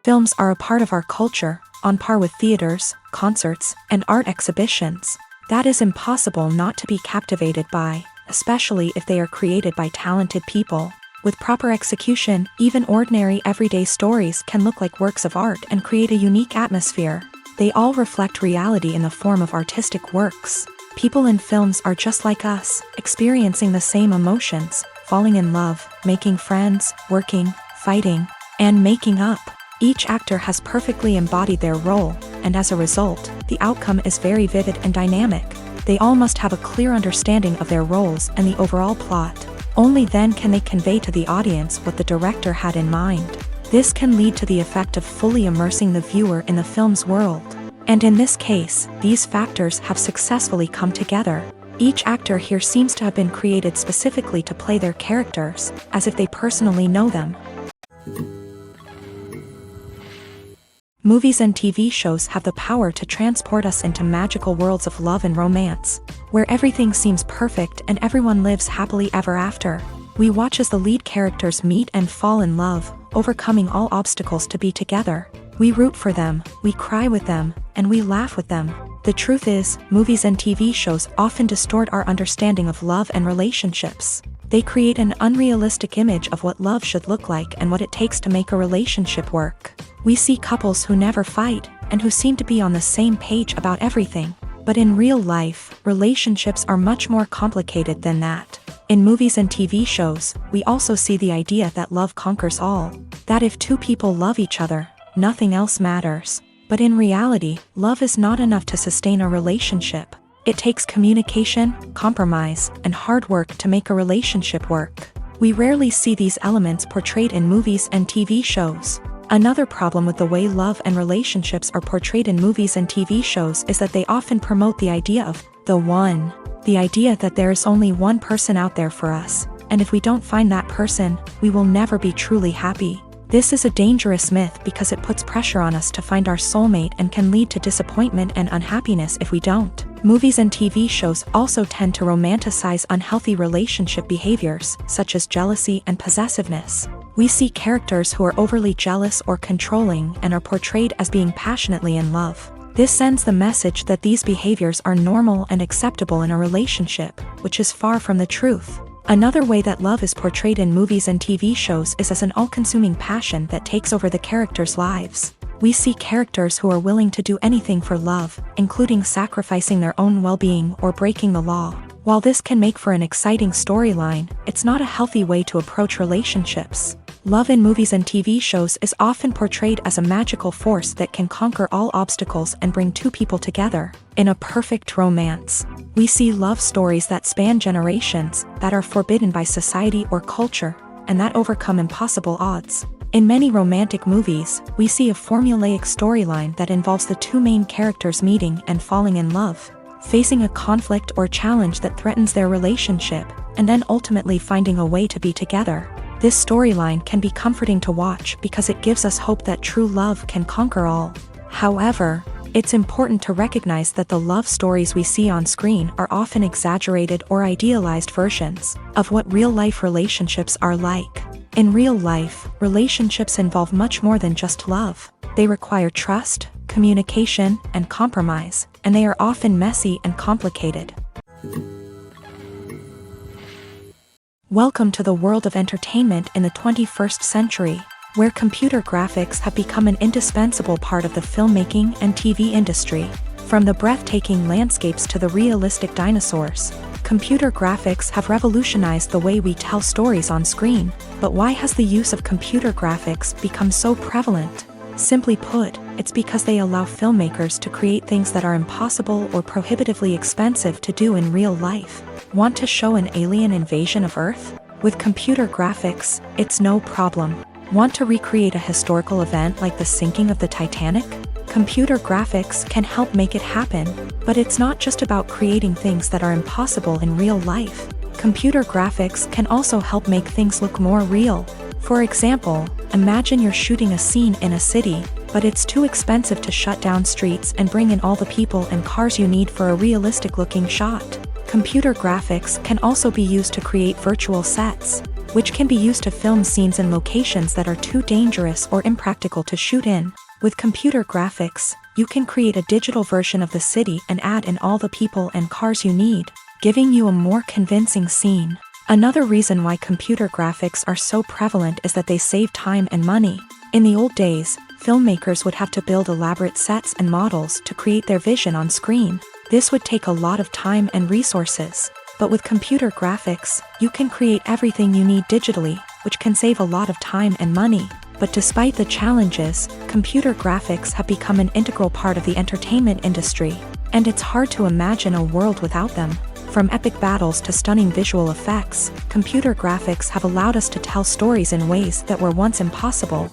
Films are a part of our culture, on par with theaters, concerts, and art exhibitions. That is impossible not to be captivated by, especially if they are created by talented people. With proper execution, even ordinary everyday stories can look like works of art and create a unique atmosphere. They all reflect reality in the form of artistic works. People in films are just like us, experiencing the same emotions, falling in love, making friends, working, fighting, and making up. Each actor has perfectly embodied their role, and as a result, the outcome is very vivid and dynamic. They all must have a clear understanding of their roles and the overall plot. Only then can they convey to the audience what the director had in mind. This can lead to the effect of fully immersing the viewer in the film's world. And in this case, these factors have successfully come together. Each actor here seems to have been created specifically to play their characters, as if they personally know them. Movies and TV shows have the power to transport us into magical worlds of love and romance, where everything seems perfect and everyone lives happily ever after. We watch as the lead characters meet and fall in love, overcoming all obstacles to be together. We root for them, we cry with them, and we laugh with them. The truth is, movies and TV shows often distort our understanding of love and relationships. They create an unrealistic image of what love should look like and what it takes to make a relationship work. We see couples who never fight, and who seem to be on the same page about everything. But in real life, relationships are much more complicated than that. In movies and TV shows, we also see the idea that love conquers all. That if two people love each other, nothing else matters. But in reality, love is not enough to sustain a relationship. It takes communication, compromise, and hard work to make a relationship work. We rarely see these elements portrayed in movies and TV shows. Another problem with the way love and relationships are portrayed in movies and TV shows is that they often promote the idea of the one. The idea that there is only one person out there for us, and if we don't find that person, we will never be truly happy. This is a dangerous myth because it puts pressure on us to find our soulmate and can lead to disappointment and unhappiness if we don't. Movies and TV shows also tend to romanticize unhealthy relationship behaviors, such as jealousy and possessiveness. We see characters who are overly jealous or controlling and are portrayed as being passionately in love. This sends the message that these behaviors are normal and acceptable in a relationship, which is far from the truth. Another way that love is portrayed in movies and TV shows is as an all-consuming passion that takes over the characters' lives. We see characters who are willing to do anything for love, including sacrificing their own well-being or breaking the law. While this can make for an exciting storyline, it's not a healthy way to approach relationships. Love in movies and TV shows is often portrayed as a magical force that can conquer all obstacles and bring two people together in a perfect romance. We see love stories that span generations, that are forbidden by society or culture, and that overcome impossible odds. In many romantic movies, we see a formulaic storyline that involves the two main characters meeting and falling in love, facing a conflict or challenge that threatens their relationship, and then ultimately finding a way to be together. This storyline can be comforting to watch because it gives us hope that true love can conquer all. However, it's important to recognize that the love stories we see on screen are often exaggerated or idealized versions of what real-life relationships are like. In real life, relationships involve much more than just love. They require trust, communication, and compromise, and they are often messy and complicated. Welcome to the world of entertainment in the 21st century, where computer graphics have become an indispensable part of the filmmaking and TV industry. From the breathtaking landscapes to the realistic dinosaurs, computer graphics have revolutionized the way we tell stories on screen. But why has the use of computer graphics become so prevalent? Simply put, it's because they allow filmmakers to create things that are impossible or prohibitively expensive to do in real life. Want to show an alien invasion of Earth? With computer graphics, it's no problem. Want to recreate a historical event like the sinking of the Titanic? Computer graphics can help make it happen, but it's not just about creating things that are impossible in real life. Computer graphics can also help make things look more real. For example, imagine you're shooting a scene in a city, but it's too expensive to shut down streets and bring in all the people and cars you need for a realistic-looking shot. Computer graphics can also be used to create virtual sets. which can be used to film scenes in locations that are too dangerous or impractical to shoot in. With computer graphics, you can create a digital version of the city and add in all the people and cars you need, giving you a more convincing scene. Another reason why computer graphics are so prevalent is that they save time and money. In the old days, filmmakers would have to build elaborate sets and models to create their vision on screen. This would take a lot of time and resources. But with computer graphics, you can create everything you need digitally, which can save a lot of time and money. But despite the challenges, computer graphics have become an integral part of the entertainment industry, and it's hard to imagine a world without them. From epic battles to stunning visual effects, computer graphics have allowed us to tell stories in ways that were once impossible.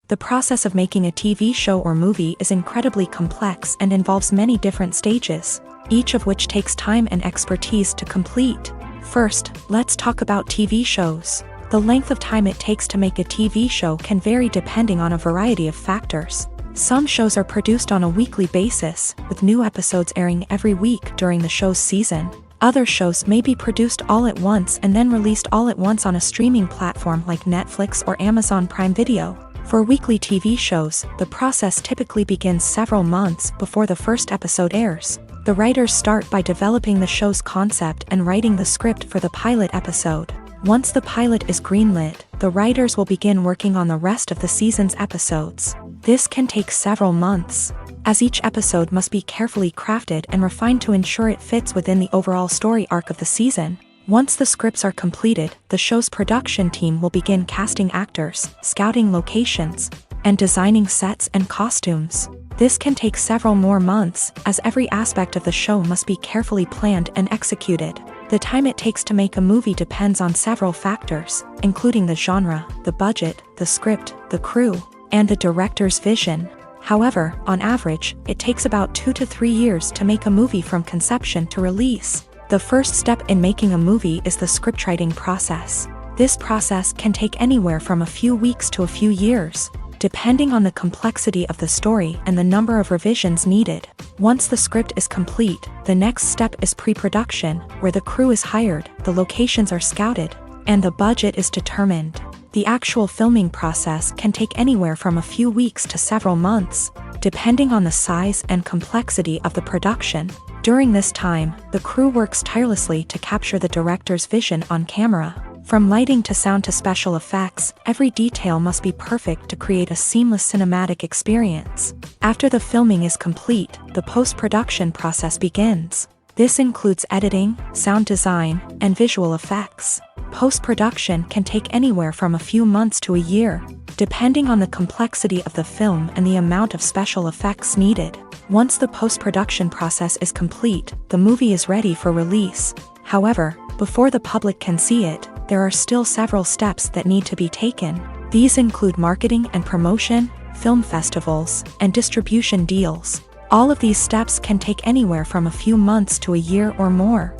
The process of making a TV show or movie is incredibly complex and involves many different stages, each of which takes time and expertise to complete. First, let's talk about TV shows. The length of time it takes to make a TV show can vary depending on a variety of factors. Some shows are produced on a weekly basis, with new episodes airing every week during the show's season. Other shows may be produced all at once and then released all at once on a streaming platform like Netflix or Amazon Prime Video. For weekly TV shows, the process typically begins several months before the first episode airs. The writers start by developing the show's concept and writing the script for the pilot episode. Once the pilot is greenlit, the writers will begin working on the rest of the season's episodes. This can take several months, as each episode must be carefully crafted and refined to ensure it fits within the overall story arc of the season. Once the scripts are completed, the show's production team will begin casting actors, scouting locations, and designing sets and costumes. This can take several more months, as every aspect of the show must be carefully planned and executed. The time it takes to make a movie depends on several factors, including the genre, the budget, the script, the crew, and the director's vision. However, on average, it takes about 2 to 3 years to make a movie from conception to release. The first step in making a movie is the scriptwriting process. This process can take anywhere from a few weeks to a few years, depending on the complexity of the story and the number of revisions needed. Once the script is complete, the next step is pre-production, where the crew is hired, the locations are scouted, and the budget is determined. The actual filming process can take anywhere from a few weeks to several months, depending on the size and complexity of the production. During this time, the crew works tirelessly to capture the director's vision on camera. From lighting to sound to special effects, every detail must be perfect to create a seamless cinematic experience. After the filming is complete, the post-production process begins. This includes editing, sound design, and visual effects. Post-production can take anywhere from a few months to a year, depending on the complexity of the film and the amount of special effects needed. Once the post-production process is complete, the movie is ready for release. However, before the public can see it, there are still several steps that need to be taken. These include marketing and promotion, film festivals, and distribution deals. All of these steps can take anywhere from a few months to a year or more.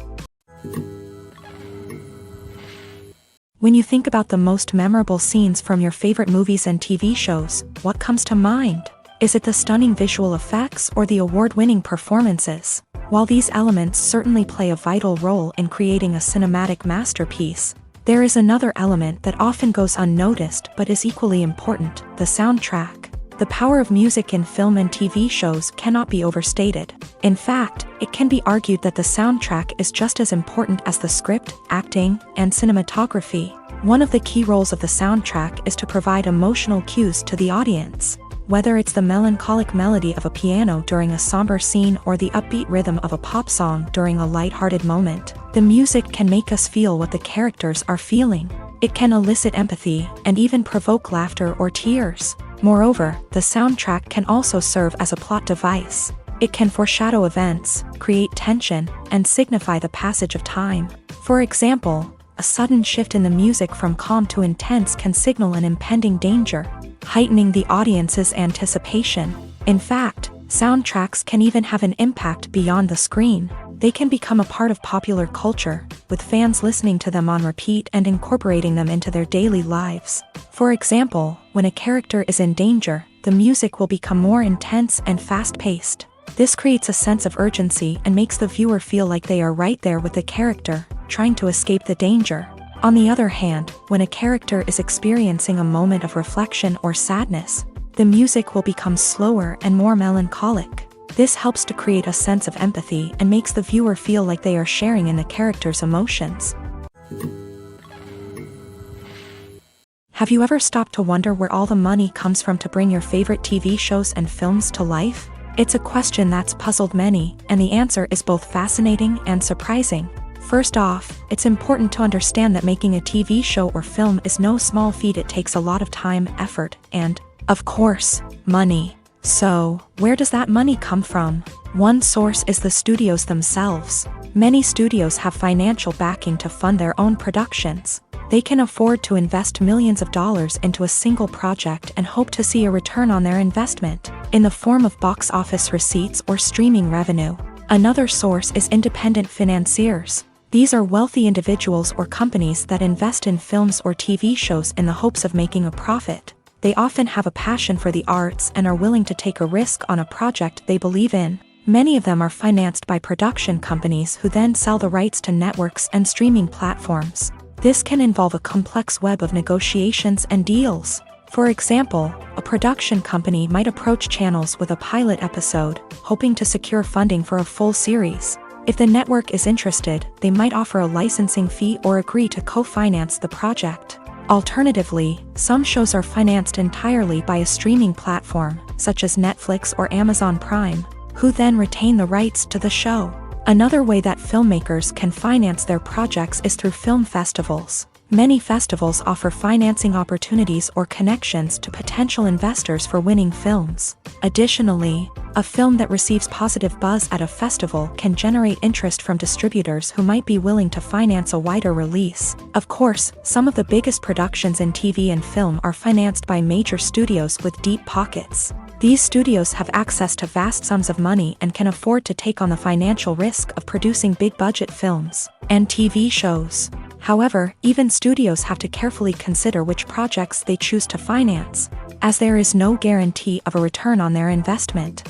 When you think about the most memorable scenes from your favorite movies and TV shows, what comes to mind? Is it the stunning visual effects or the award-winning performances? While these elements certainly play a vital role in creating a cinematic masterpiece, there is another element that often goes unnoticed but is equally important: the soundtrack. The power of music in film and TV shows cannot be overstated. In fact, it can be argued that the soundtrack is just as important as the script, acting, and cinematography. One of the key roles of the soundtrack is to provide emotional cues to the audience. Whether it's the melancholic melody of a piano during a somber scene or the upbeat rhythm of a pop song during a lighthearted moment, the music can make us feel what the characters are feeling. It can elicit empathy and even provoke laughter or tears. Moreover, the soundtrack can also serve as a plot device. It can foreshadow events, create tension, and signify the passage of time. For example, a sudden shift in the music from calm to intense can signal an impending danger, heightening the audience's anticipation. In fact, soundtracks can even have an impact beyond the screen. They can become a part of popular culture, with fans listening to them on repeat and incorporating them into their daily lives. For example, when a character is in danger, the music will become more intense and fast-paced. This creates a sense of urgency and makes the viewer feel like they are right there with the character. trying to escape the danger. On the other hand, when a character is experiencing a moment of reflection or sadness, the music will become slower and more melancholic. This helps to create a sense of empathy and makes the viewer feel like they are sharing in the character's emotions. Have you ever stopped to wonder where all the money comes from to bring your favorite TV shows and films to life? It's a question that's puzzled many, and the answer is both fascinating and surprising. First off, it's important to understand that making a TV show or film is no small feat. It takes a lot of time, effort, and, of course, money. So, where does that money come from? One source is the studios themselves. Many studios have financial backing to fund their own productions. They can afford to invest millions of dollars into a single project and hope to see a return on their investment, in the form of box office receipts or streaming revenue. Another source is independent financiers. These are wealthy individuals or companies that invest in films or TV shows in the hopes of making a profit. They often have a passion for the arts and are willing to take a risk on a project they believe in. Many of them are financed by production companies who then sell the rights to networks and streaming platforms. This can involve a complex web of negotiations and deals. For example, a production company might approach channels with a pilot episode, hoping to secure funding for a full series. If the network is interested, they might offer a licensing fee or agree to co-finance the project. Alternatively, some shows are financed entirely by a streaming platform, such as Netflix or Amazon Prime, who then retain the rights to the show. Another way that filmmakers can finance their projects is through film festivals. Many festivals offer financing opportunities or connections to potential investors for winning films. Additionally, a film that receives positive buzz at a festival can generate interest from distributors who might be willing to finance a wider release. Of course, some of the biggest productions in TV and film are financed by major studios with deep pockets. These studios have access to vast sums of money and can afford to take on the financial risk of producing big-budget films and TV shows. However, even studios have to carefully consider which projects they choose to finance, as there is no guarantee of a return on their investment.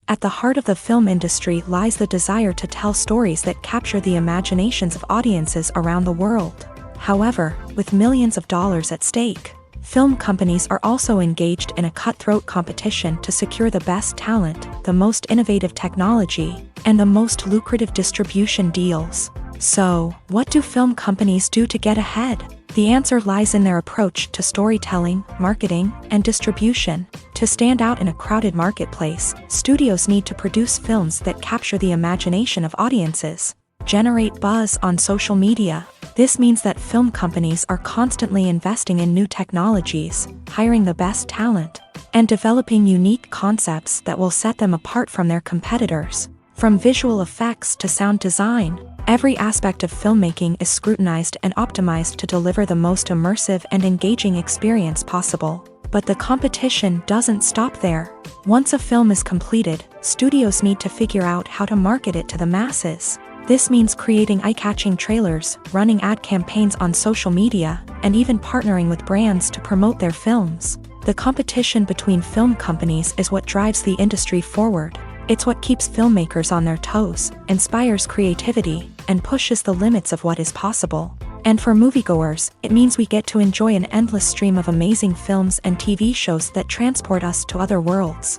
At the heart of the film industry lies the desire to tell stories that capture the imaginations of audiences around the world. However, with millions of dollars at stake, film companies are also engaged in a cutthroat competition to secure the best talent, the most innovative technology, and the most lucrative distribution deals. So, what do film companies do to get ahead? The answer lies in their approach to storytelling, marketing, and distribution. To stand out in a crowded marketplace, studios need to produce films that capture the imagination of audiences, generate buzz on social media. This means that film companies are constantly investing in new technologies, hiring the best talent, and developing unique concepts that will set them apart from their competitors. From visual effects to sound design, every aspect of filmmaking is scrutinized and optimized to deliver the most immersive and engaging experience possible. But the competition doesn't stop there. Once a film is completed, studios need to figure out how to market it to the masses. This means creating eye-catching trailers, running ad campaigns on social media, and even partnering with brands to promote their films. The competition between film companies is what drives the industry forward. It's what keeps filmmakers on their toes, inspires creativity, and pushes the limits of what is possible. And for moviegoers, it means we get to enjoy an endless stream of amazing films and TV shows that transport us to other worlds.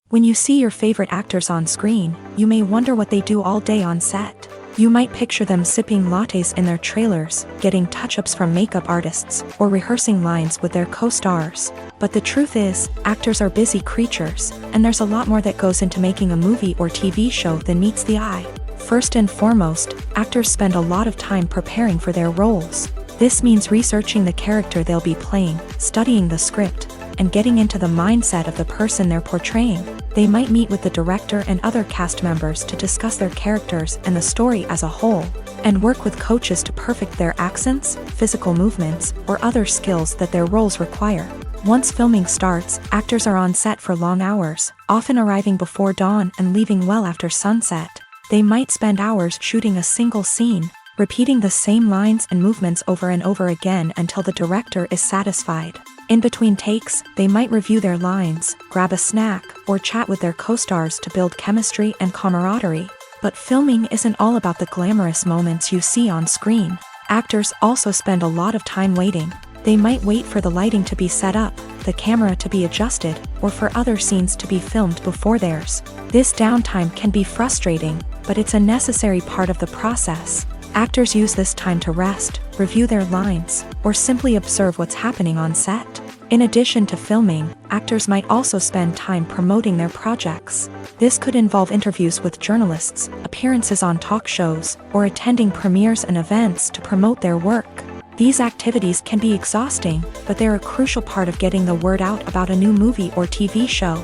When you see your favorite actors on screen, you may wonder what they do all day on set. You might picture them sipping lattes in their trailers, getting touch-ups from makeup artists, or rehearsing lines with their co-stars. But the truth is, actors are busy creatures, and there's a lot more that goes into making a movie or TV show than meets the eye. First and foremost, actors spend a lot of time preparing for their roles. This means researching the character they'll be playing, studying the script, and getting into the mindset of the person they're portraying. They might meet with the director and other cast members to discuss their characters and the story as a whole, and work with coaches to perfect their accents, physical movements, or other skills that their roles require. Once filming starts, actors are on set for long hours, often arriving before dawn and leaving well after sunset. They might spend hours shooting a single scene, repeating the same lines and movements over and over again until the director is satisfied. In between takes, they might review their lines, grab a snack, or chat with their co-stars to build chemistry and camaraderie. But filming isn't all about the glamorous moments you see on screen. Actors also spend a lot of time waiting. They might wait for the lighting to be set up, the camera to be adjusted, or for other scenes to be filmed before theirs. This downtime can be frustrating, but it's a necessary part of the process. Actors use this time to rest, review their lines, or simply observe what's happening on set. In addition to filming, actors might also spend time promoting their projects. This could involve interviews with journalists, appearances on talk shows, or attending premieres and events to promote their work. These activities can be exhausting, but they're a crucial part of getting the word out about a new movie or TV show.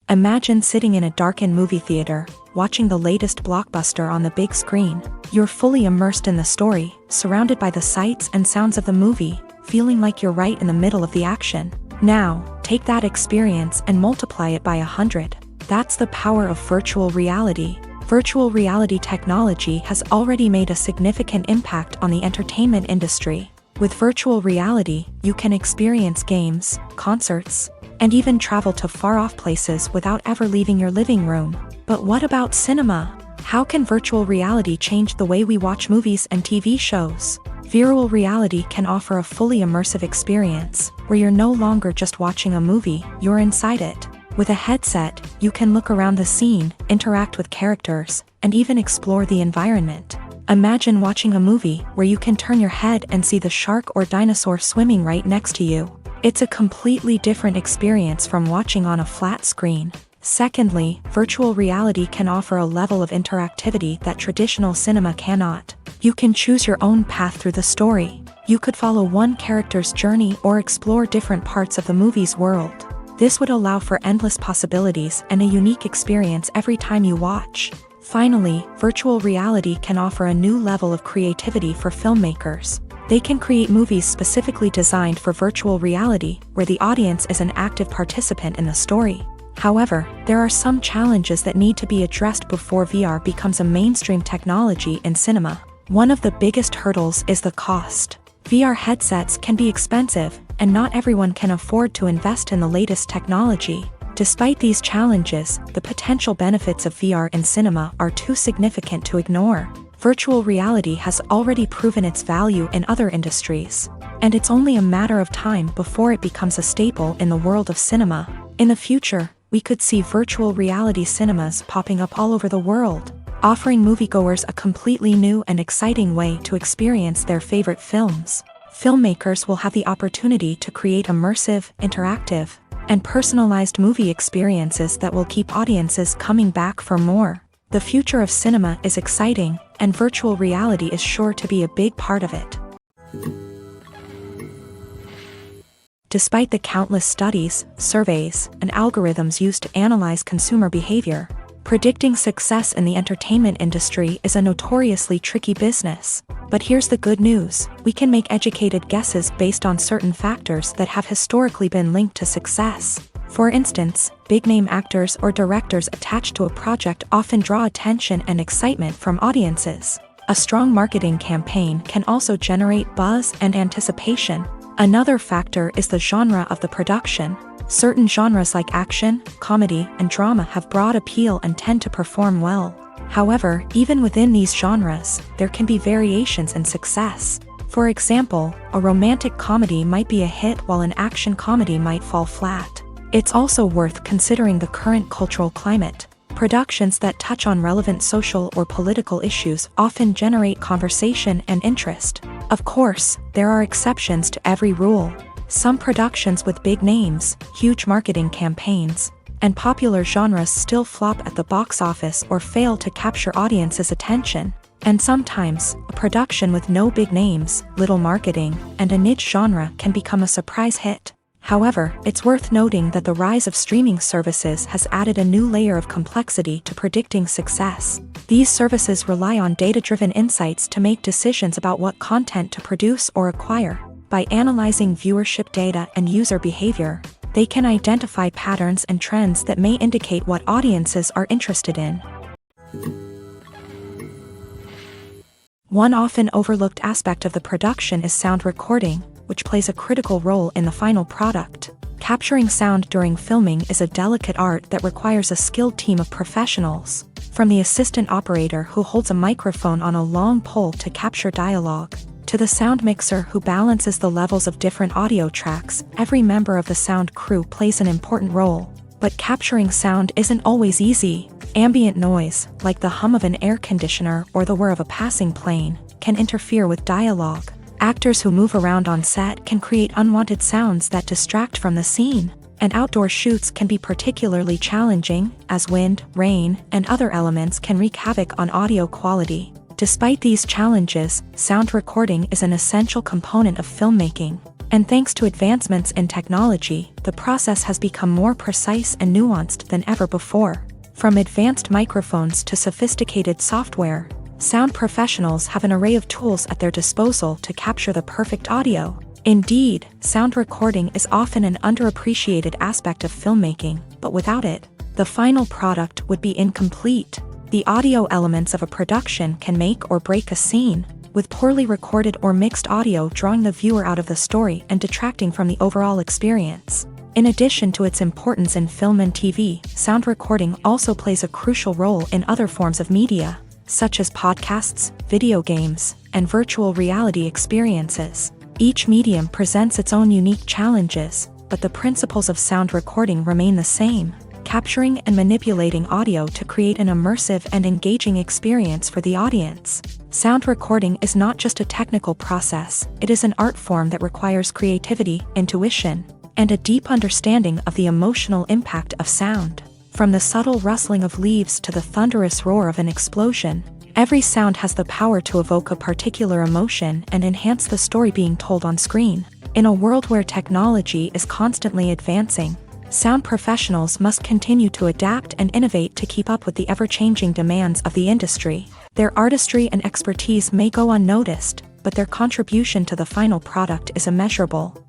Imagine sitting in a darkened movie theater, watching the latest blockbuster on the big screen. You're fully immersed in the story, surrounded by the sights and sounds of the movie, feeling like you're right in the middle of the action. Now, take that experience and multiply it by 100. That's the power of virtual reality. Virtual reality technology has already made a significant impact on the entertainment industry. With virtual reality, you can experience games, concerts, and even travel to far-off places without ever leaving your living room. But what about cinema? How can virtual reality change the way we watch movies and TV shows? Virtual reality can offer a fully immersive experience, where you're no longer just watching a movie, you're inside it. With a headset, you can look around the scene, interact with characters, and even explore the environment. Imagine watching a movie where you can turn your head and see the shark or dinosaur swimming right next to you. It's a completely different experience from watching on a flat screen. Secondly, virtual reality can offer a level of interactivity that traditional cinema cannot. You can choose your own path through the story. You could follow one character's journey or explore different parts of the movie's world. This would allow for endless possibilities and a unique experience every time you watch. Finally, virtual reality can offer a new level of creativity for filmmakers. They can create movies specifically designed for virtual reality, where the audience is an active participant in the story. However, there are some challenges that need to be addressed before VR becomes a mainstream technology in cinema. One of the biggest hurdles is the cost. VR headsets can be expensive, and not everyone can afford to invest in the latest technology. Despite these challenges, the potential benefits of VR in cinema are too significant to ignore. Virtual reality has already proven its value in other industries, and it's only a matter of time before it becomes a staple in the world of cinema. In the future, we could see virtual reality cinemas popping up all over the world, offering moviegoers a completely new and exciting way to experience their favorite films. Filmmakers will have the opportunity to create immersive, interactive, and personalized movie experiences that will keep audiences coming back for more. The future of cinema is exciting, and virtual reality is sure to be a big part of it. Despite the countless studies, surveys, and algorithms used to analyze consumer behavior, predicting success in the entertainment industry is a notoriously tricky business. But here's the good news: we can make educated guesses based on certain factors that have historically been linked to success. For instance, big-name actors or directors attached to a project often draw attention and excitement from audiences. A strong marketing campaign can also generate buzz and anticipation. Another factor is the genre of the production. Certain genres like action, comedy, and drama have broad appeal and tend to perform well. However, even within these genres, there can be variations in success. For example, a romantic comedy might be a hit while an action comedy might fall flat. It's also worth considering the current cultural climate. Productions that touch on relevant social or political issues often generate conversation and interest. Of course, there are exceptions to every rule. Some productions with big names, huge marketing campaigns, and popular genres still flop at the box office or fail to capture audiences' attention. And sometimes, a production with no big names, little marketing, and a niche genre can become a surprise hit. However, it's worth noting that the rise of streaming services has added a new layer of complexity to predicting success. These services rely on data-driven insights to make decisions about what content to produce or acquire. By analyzing viewership data and user behavior, they can identify patterns and trends that may indicate what audiences are interested in. One often overlooked aspect of the production is sound recording, which plays a critical role in the final product. Capturing sound during filming is a delicate art that requires a skilled team of professionals. From the assistant operator who holds a microphone on a long pole to capture dialogue, to the sound mixer who balances the levels of different audio tracks, every member of the sound crew plays an important role. But capturing sound isn't always easy. Ambient noise, like the hum of an air conditioner or the whir of a passing plane, can interfere with dialogue. Actors who move around on set can create unwanted sounds that distract from the scene. And outdoor shoots can be particularly challenging, as wind, rain, and other elements can wreak havoc on audio quality. Despite these challenges, sound recording is an essential component of filmmaking. And thanks to advancements in technology, the process has become more precise and nuanced than ever before. From advanced microphones to sophisticated software, sound professionals have an array of tools at their disposal to capture the perfect audio. Indeed, sound recording is often an underappreciated aspect of filmmaking, but without it, the final product would be incomplete. The audio elements of a production can make or break a scene, with poorly recorded or mixed audio drawing the viewer out of the story and detracting from the overall experience. In addition to its importance in film and TV, sound recording also plays a crucial role in other forms of media, such as podcasts, video games, and virtual reality experiences. Each medium presents its own unique challenges, but the principles of sound recording remain the same, capturing and manipulating audio to create an immersive and engaging experience for the audience. Sound recording is not just a technical process, it is an art form that requires creativity, intuition, and a deep understanding of the emotional impact of sound. From the subtle rustling of leaves to the thunderous roar of an explosion, every sound has the power to evoke a particular emotion and enhance the story being told on screen. In a world where technology is constantly advancing, sound professionals must continue to adapt and innovate to keep up with the ever-changing demands of the industry. Their artistry and expertise may go unnoticed, but their contribution to the final product is immeasurable.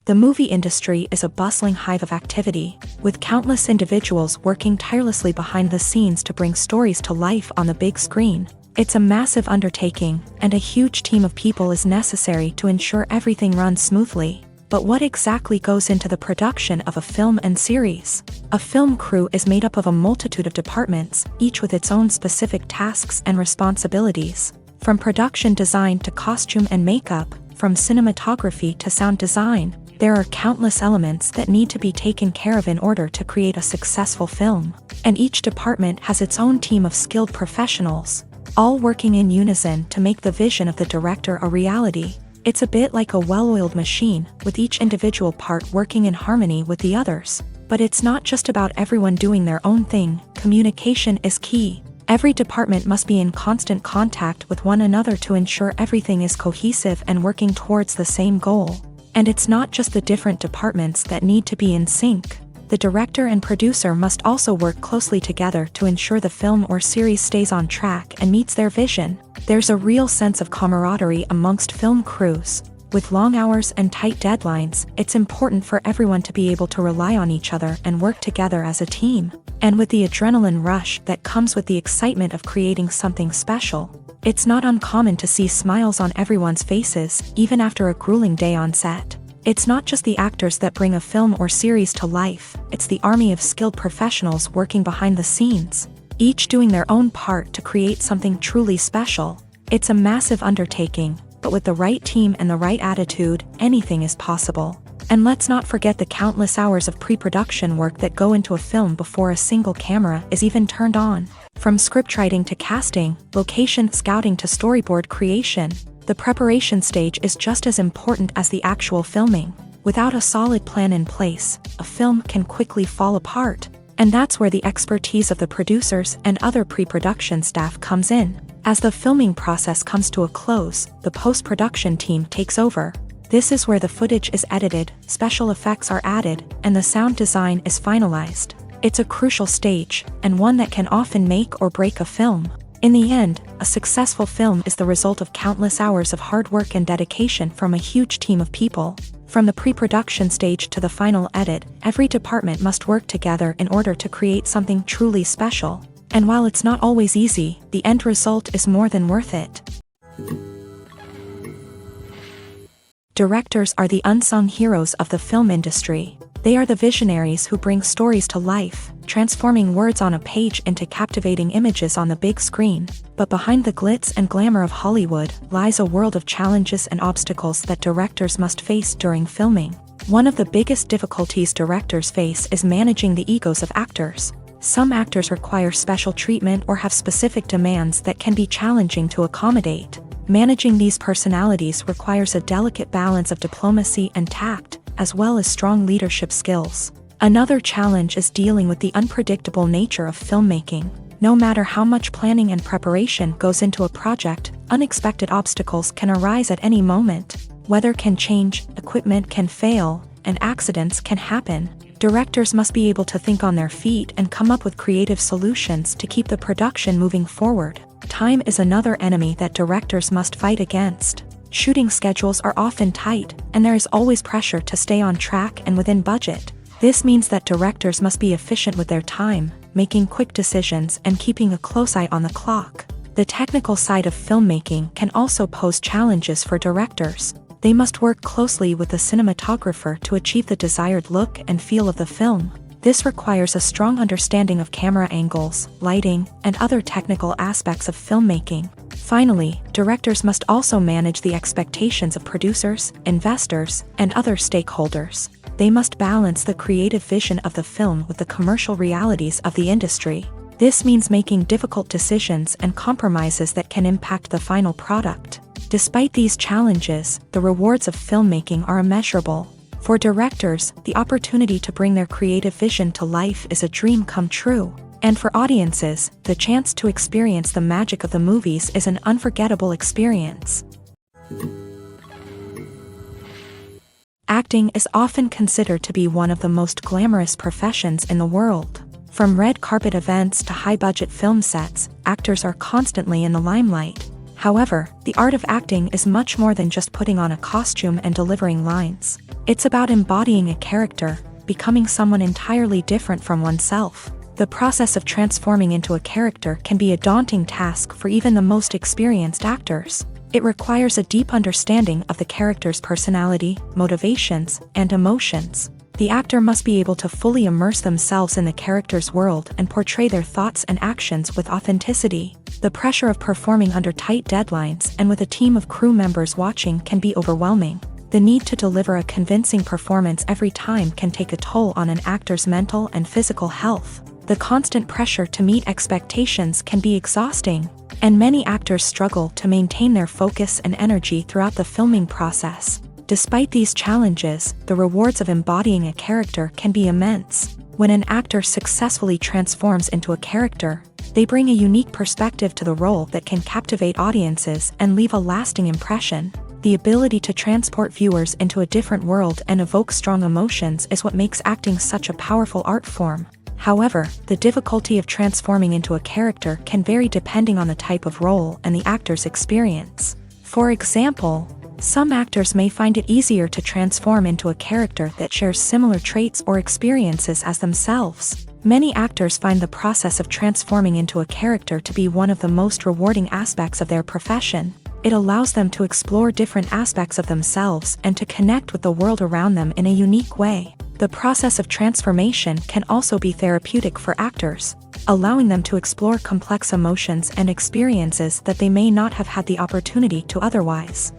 The movie industry is a bustling hive of activity, with countless individuals working tirelessly behind the scenes to bring stories to life on the big screen. It's a massive undertaking, and a huge team of people is necessary to ensure everything runs smoothly. But what exactly goes into the production of a film and series? A film crew is made up of a multitude of departments, each with its own specific tasks and responsibilities. From production design to costume and makeup, from cinematography to sound design, there are countless elements that need to be taken care of in order to create a successful film. And each department has its own team of skilled professionals, all working in unison to make the vision of the director a reality. It's a bit like a well-oiled machine, with each individual part working in harmony with the others. But it's not just about everyone doing their own thing, communication is key. Every department must be in constant contact with one another to ensure everything is cohesive and working towards the same goal. And it's not just the different departments that need to be in sync. The director and producer must also work closely together to ensure the film or series stays on track and meets their vision. There's a real sense of camaraderie amongst film crews. With long hours and tight deadlines, it's important for everyone to be able to rely on each other and work together as a team. And with the adrenaline rush that comes with the excitement of creating something special, it's not uncommon to see smiles on everyone's faces, even after a grueling day on set. It's not just the actors that bring a film or series to life, it's the army of skilled professionals working behind the scenes, each doing their own part to create something truly special. It's a massive undertaking, but with the right team and the right attitude, anything is possible. And let's not forget the countless hours of pre-production work that go into a film before a single camera is even turned on. From scriptwriting to casting, location scouting to storyboard creation, the preparation stage is just as important as the actual filming. Without a solid plan in place, a film can quickly fall apart. And that's where the expertise of the producers and other pre-production staff comes in. As the filming process comes to a close, the post-production team takes over. This is where the footage is edited, special effects are added, and the sound design is finalized. It's a crucial stage, and one that can often make or break a film. In the end, a successful film is the result of countless hours of hard work and dedication from a huge team of people. From the pre-production stage to the final edit, every department must work together in order to create something truly special. And while it's not always easy, the end result is more than worth it. Directors are the unsung heroes of the film industry. They are the visionaries who bring stories to life, transforming words on a page into captivating images on the big screen. But behind the glitz and glamour of Hollywood lies a world of challenges and obstacles that directors must face during filming. One of the biggest difficulties directors face is managing the egos of actors. Some actors require special treatment or have specific demands that can be challenging to accommodate. Managing these personalities requires a delicate balance of diplomacy and tact, as well as strong leadership skills. Another challenge is dealing with the unpredictable nature of filmmaking. No matter how much planning and preparation goes into a project, unexpected obstacles can arise at any moment. Weather can change, equipment can fail, and accidents can happen. Directors must be able to think on their feet and come up with creative solutions to keep the production moving forward. Time is another enemy that directors must fight against. Shooting schedules are often tight, and there is always pressure to stay on track and within budget. This means that directors must be efficient with their time, making quick decisions and keeping a close eye on the clock. The technical side of filmmaking can also pose challenges for directors. They must work closely with the cinematographer to achieve the desired look and feel of the film. This requires a strong understanding of camera angles, lighting, and other technical aspects of filmmaking. Finally, directors must also manage the expectations of producers, investors, and other stakeholders. They must balance the creative vision of the film with the commercial realities of the industry. This means making difficult decisions and compromises that can impact the final product. Despite these challenges, the rewards of filmmaking are immeasurable. For directors, the opportunity to bring their creative vision to life is a dream come true. And for audiences, the chance to experience the magic of the movies is an unforgettable experience. Acting is often considered to be one of the most glamorous professions in the world. From red carpet events to high-budget film sets, actors are constantly in the limelight. However, the art of acting is much more than just putting on a costume and delivering lines. It's about embodying a character, becoming someone entirely different from oneself. The process of transforming into a character can be a daunting task for even the most experienced actors. It requires a deep understanding of the character's personality, motivations, and emotions. The actor must be able to fully immerse themselves in the character's world and portray their thoughts and actions with authenticity. The pressure of performing under tight deadlines and with a team of crew members watching can be overwhelming. The need to deliver a convincing performance every time can take a toll on an actor's mental and physical health. The constant pressure to meet expectations can be exhausting, and many actors struggle to maintain their focus and energy throughout the filming process. Despite these challenges, the rewards of embodying a character can be immense. When an actor successfully transforms into a character, they bring a unique perspective to the role that can captivate audiences and leave a lasting impression. The ability to transport viewers into a different world and evoke strong emotions is what makes acting such a powerful art form. However, the difficulty of transforming into a character can vary depending on the type of role and the actor's experience. For example, some actors may find it easier to transform into a character that shares similar traits or experiences as themselves. Many actors find the process of transforming into a character to be one of the most rewarding aspects of their profession. It allows them to explore different aspects of themselves and to connect with the world around them in a unique way. The process of transformation can also be therapeutic for actors, allowing them to explore complex emotions and experiences that they may not have had the opportunity to otherwise.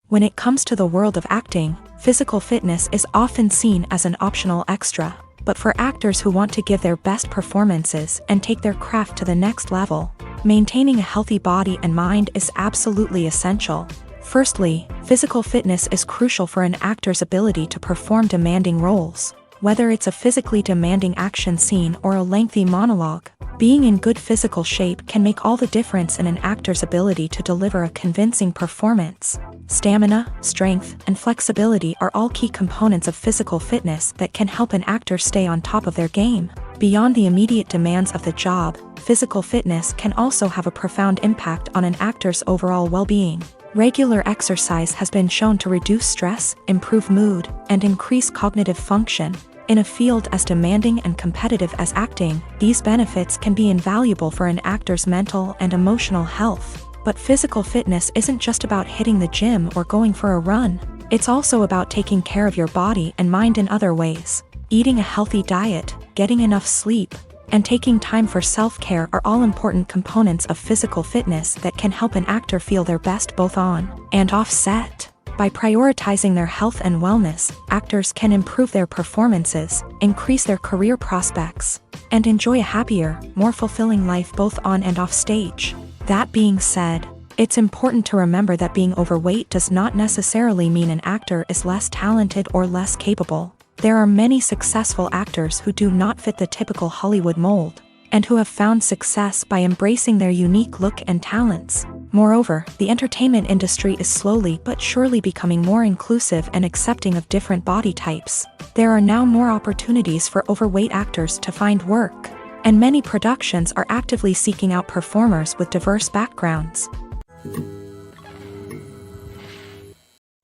When it comes to the world of acting, physical fitness is often seen as an optional extra. But for actors who want to give their best performances and take their craft to the next level, maintaining a healthy body and mind is absolutely essential. Firstly, physical fitness is crucial for an actor's ability to perform demanding roles. Whether it's a physically demanding action scene or a lengthy monologue, being in good physical shape can make all the difference in an actor's ability to deliver a convincing performance. Stamina, strength, and flexibility are all key components of physical fitness that can help an actor stay on top of their game. Beyond the immediate demands of the job, physical fitness can also have a profound impact on an actor's overall well-being. Regular exercise has been shown to reduce stress, improve mood, and increase cognitive function. In a field as demanding and competitive as acting, these benefits can be invaluable for an actor's mental and emotional health. But physical fitness isn't just about hitting the gym or going for a run. It's also about taking care of your body and mind in other ways. Eating a healthy diet, getting enough sleep, and taking time for self-care are all important components of physical fitness that can help an actor feel their best both on and off set. By prioritizing their health and wellness, actors can improve their performances, increase their career prospects, and enjoy a happier, more fulfilling life both on and off stage. That being said, it's important to remember that being overweight does not necessarily mean an actor is less talented or less capable. There are many successful actors who do not fit the typical Hollywood mold, and who have found success by embracing their unique look and talents. Moreover, the entertainment industry is slowly but surely becoming more inclusive and accepting of different body types. There are now more opportunities for overweight actors to find work, and many productions are actively seeking out performers with diverse backgrounds.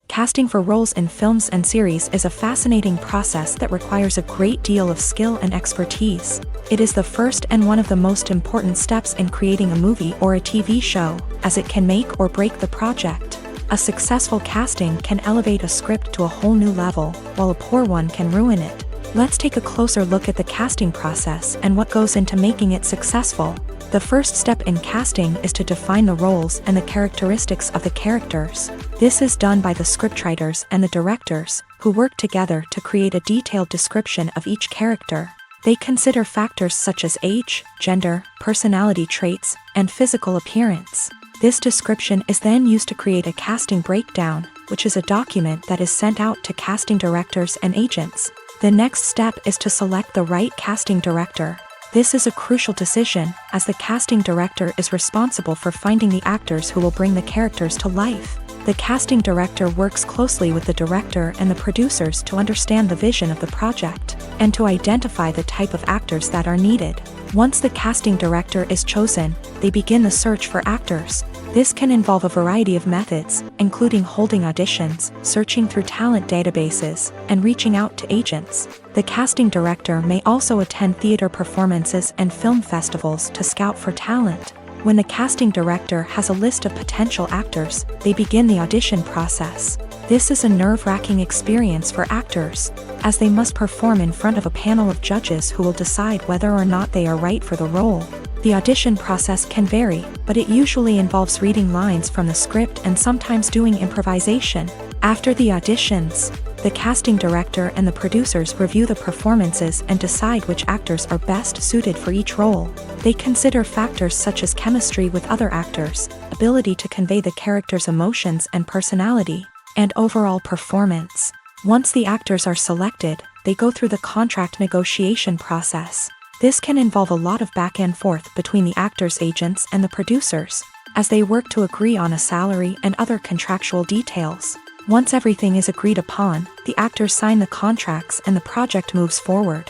Casting for roles in films and series is a fascinating process that requires a great deal of skill and expertise. It is the first and one of the most important steps in creating a movie or a TV show, as it can make or break the project. A successful casting can elevate a script to a whole new level, while a poor one can ruin it. Let's take a closer look at the casting process and what goes into making it successful. The first step in casting is to define the roles and the characteristics of the characters. This is done by the scriptwriters and the directors, who work together to create a detailed description of each character. They consider factors such as age, gender, personality traits, and physical appearance. This description is then used to create a casting breakdown, which is a document that is sent out to casting directors and agents. The next step is to select the right casting director. This is a crucial decision, as the casting director is responsible for finding the actors who will bring the characters to life. The casting director works closely with the director and the producers to understand the vision of the project, and to identify the type of actors that are needed. Once the casting director is chosen, they begin the search for actors. This can involve a variety of methods, including holding auditions, searching through talent databases, and reaching out to agents. The casting director may also attend theater performances and film festivals to scout for talent. When the casting director has a list of potential actors, they begin the audition process. This is a nerve-wracking experience for actors, as they must perform in front of a panel of judges who will decide whether or not they are right for the role. The audition process can vary, but it usually involves reading lines from the script and sometimes doing improvisation. After the auditions, the casting director and the producers review the performances and decide which actors are best suited for each role. They consider factors such as chemistry with other actors, ability to convey the character's emotions and personality, and overall performance. Once the actors are selected, they go through the contract negotiation process. This can involve a lot of back and forth between the actors' agents and the producers, as they work to agree on a salary and other contractual details. Once everything is agreed upon, the actors sign the contracts and the project moves forward.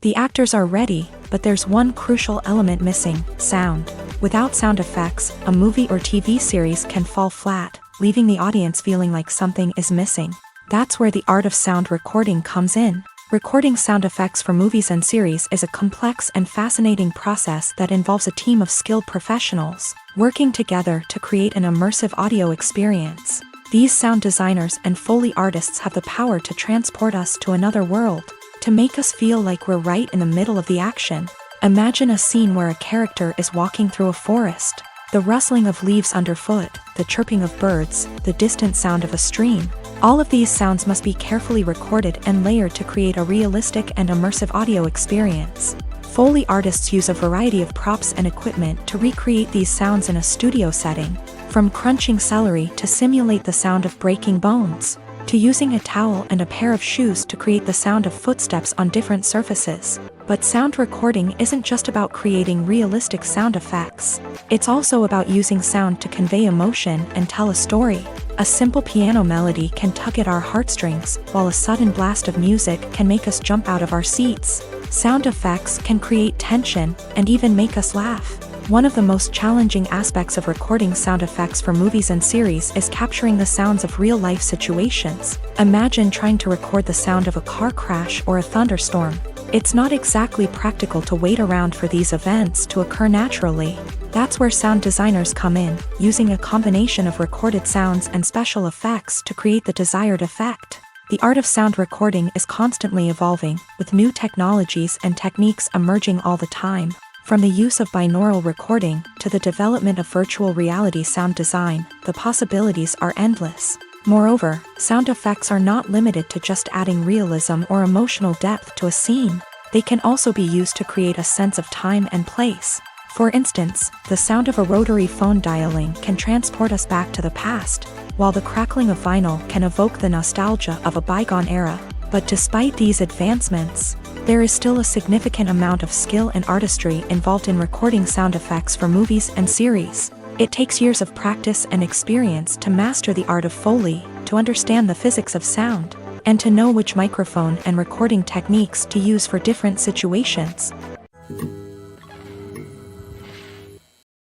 The actors are ready, but there's one crucial element missing: sound. Without sound effects, a movie or TV series can fall flat, leaving the audience feeling like something is missing. That's where the art of sound recording comes in. Recording sound effects for movies and series is a complex and fascinating process that involves a team of skilled professionals working together to create an immersive audio experience. These sound designers and Foley artists have the power to transport us to another world, to make us feel like we're right in the middle of the action. Imagine a scene where a character is walking through a forest. The rustling of leaves underfoot, the chirping of birds, the distant sound of a stream. All of these sounds must be carefully recorded and layered to create a realistic and immersive audio experience. Foley artists use a variety of props and equipment to recreate these sounds in a studio setting, from crunching celery to simulate the sound of breaking bones, to using a towel and a pair of shoes to create the sound of footsteps on different surfaces. But sound recording isn't just about creating realistic sound effects. It's also about using sound to convey emotion and tell a story. A simple piano melody can tug at our heartstrings, while a sudden blast of music can make us jump out of our seats. Sound effects can create tension and even make us laugh. One of the most challenging aspects of recording sound effects for movies and series is capturing the sounds of real-life situations. Imagine trying to record the sound of a car crash or a thunderstorm. It's not exactly practical to wait around for these events to occur naturally. That's where sound designers come in, using a combination of recorded sounds and special effects to create the desired effect. The art of sound recording is constantly evolving, with new technologies and techniques emerging all the time. From the use of binaural recording to the development of virtual reality sound design, the possibilities are endless. Moreover, sound effects are not limited to just adding realism or emotional depth to a scene. They can also be used to create a sense of time and place. For instance, the sound of a rotary phone dialing can transport us back to the past, while the crackling of vinyl can evoke the nostalgia of a bygone era. But despite these advancements, there is still a significant amount of skill and artistry involved in recording sound effects for movies and series. It takes years of practice and experience to master the art of Foley, to understand the physics of sound, and to know which microphone and recording techniques to use for different situations.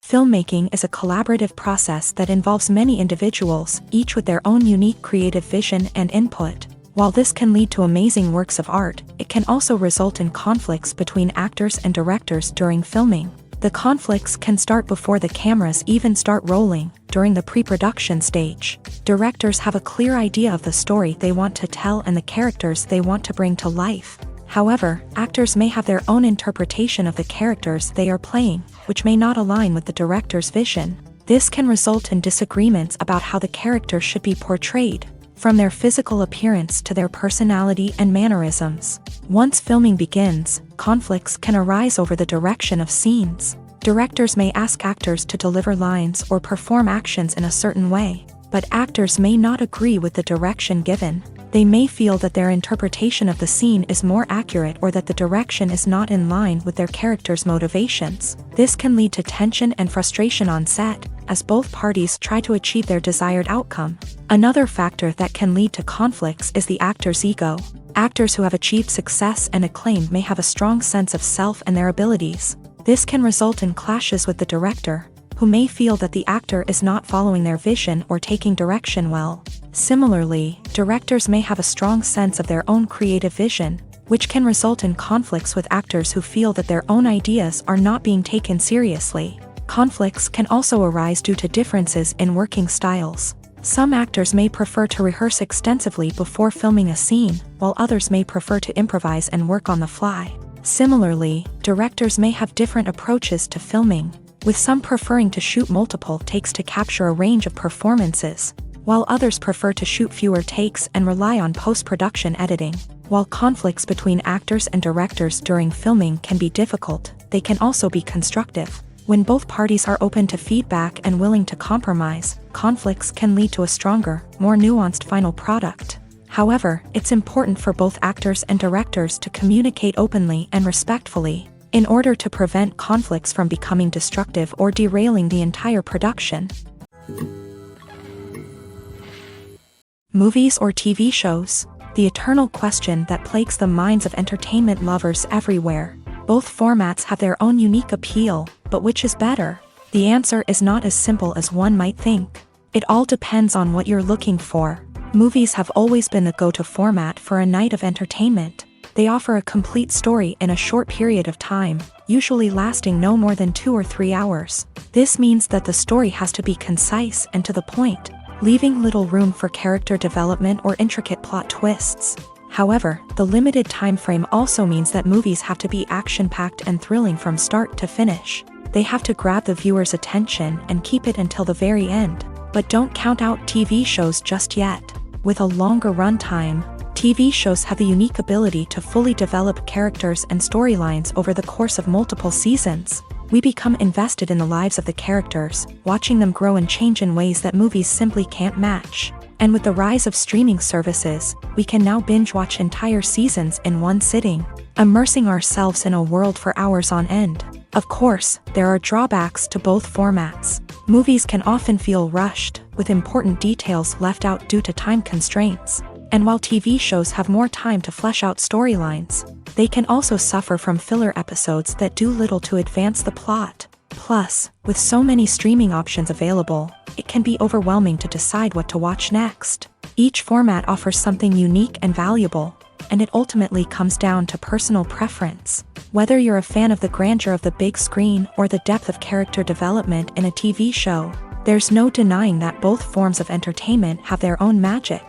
Filmmaking is a collaborative process that involves many individuals, each with their own unique creative vision and input. While this can lead to amazing works of art, it can also result in conflicts between actors and directors during filming. The conflicts can start before the cameras even start rolling, during the pre-production stage. Directors have a clear idea of the story they want to tell and the characters they want to bring to life. However, actors may have their own interpretation of the characters they are playing, which may not align with the director's vision. This can result in disagreements about how the character should be portrayed, from their physical appearance to their personality and mannerisms. Once filming begins, conflicts can arise over the direction of scenes. Directors may ask actors to deliver lines or perform actions in a certain way, but actors may not agree with the direction given. They may feel that their interpretation of the scene is more accurate or that the direction is not in line with their character's motivations. This can lead to tension and frustration on set, as both parties try to achieve their desired outcome. Another factor that can lead to conflicts is the actor's ego. Actors who have achieved success and acclaim may have a strong sense of self and their abilities. This can result in clashes with the director, who may feel that the actor is not following their vision or taking direction well. Similarly, directors may have a strong sense of their own creative vision, which can result in conflicts with actors who feel that their own ideas are not being taken seriously. Conflicts can also arise due to differences in working styles. Some actors may prefer to rehearse extensively before filming a scene, while others may prefer to improvise and work on the fly. Similarly, directors may have different approaches to filming, with some preferring to shoot multiple takes to capture a range of performances, while others prefer to shoot fewer takes and rely on post-production editing. While conflicts between actors and directors during filming can be difficult, they can also be constructive. When both parties are open to feedback and willing to compromise, conflicts can lead to a stronger, more nuanced final product. However, it's important for both actors and directors to communicate openly and respectfully, in order to prevent conflicts from becoming destructive or derailing the entire production. Movies or TV shows? The eternal question that plagues the minds of entertainment lovers everywhere. Both formats have their own unique appeal, but which is better? The answer is not as simple as one might think. It all depends on what you're looking for. Movies have always been the go-to format for a night of entertainment. They offer a complete story in a short period of time, usually lasting no more than 2 or 3 hours. This means that the story has to be concise and to the point, leaving little room for character development or intricate plot twists. However, the limited time frame also means that movies have to be action-packed and thrilling from start to finish. They have to grab the viewer's attention and keep it until the very end. But don't count out TV shows just yet. With a longer runtime, TV shows have the unique ability to fully develop characters and storylines over the course of multiple seasons. We become invested in the lives of the characters, watching them grow and change in ways that movies simply can't match. And with the rise of streaming services, we can now binge-watch entire seasons in one sitting, immersing ourselves in a world for hours on end. Of course, there are drawbacks to both formats. Movies can often feel rushed, with important details left out due to time constraints. And while TV shows have more time to flesh out storylines, they can also suffer from filler episodes that do little to advance the plot. Plus, with so many streaming options available, it can be overwhelming to decide what to watch next. Each format offers something unique and valuable, and it ultimately comes down to personal preference. Whether you're a fan of the grandeur of the big screen or the depth of character development in a TV show, there's no denying that both forms of entertainment have their own magic.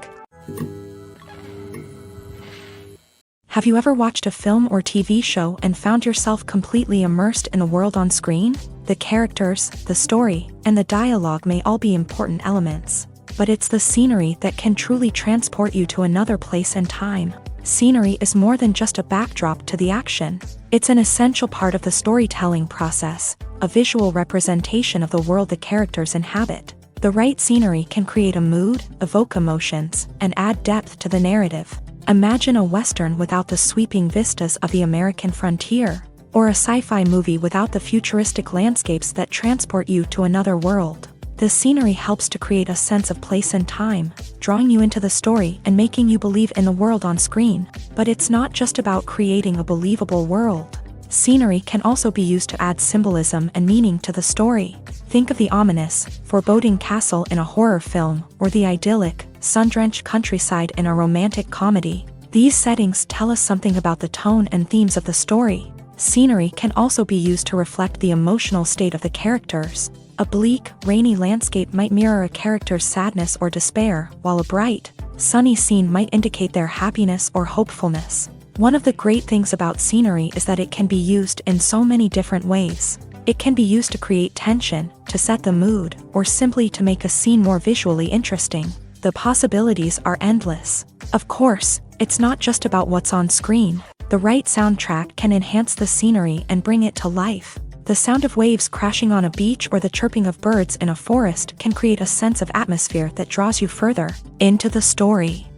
Have you ever watched a film or TV show and found yourself completely immersed in the world on screen? The characters, the story, and the dialogue may all be important elements, but it's the scenery that can truly transport you to another place and time. Scenery is more than just a backdrop to the action. It's an essential part of the storytelling process, a visual representation of the world the characters inhabit. The right scenery can create a mood, evoke emotions, and add depth to the narrative. Imagine a Western without the sweeping vistas of the American frontier, or a sci-fi movie without the futuristic landscapes that transport you to another world. The scenery helps to create a sense of place and time, drawing you into the story and making you believe in the world on screen. But it's not just about creating a believable world. Scenery can also be used to add symbolism and meaning to the story. Think of the ominous, foreboding castle in a horror film, or the idyllic, sun-drenched countryside in a romantic comedy. These settings tell us something about the tone and themes of the story. Scenery can also be used to reflect the emotional state of the characters. A bleak, rainy landscape might mirror a character's sadness or despair, while a bright, sunny scene might indicate their happiness or hopefulness. One of the great things about scenery is that it can be used in so many different ways. It can be used to create tension, to set the mood, or simply to make a scene more visually interesting. The possibilities are endless. Of course, it's not just about what's on screen. The right soundtrack can enhance the scenery and bring it to life. The sound of waves crashing on a beach or the chirping of birds in a forest can create a sense of atmosphere that draws you further into the story.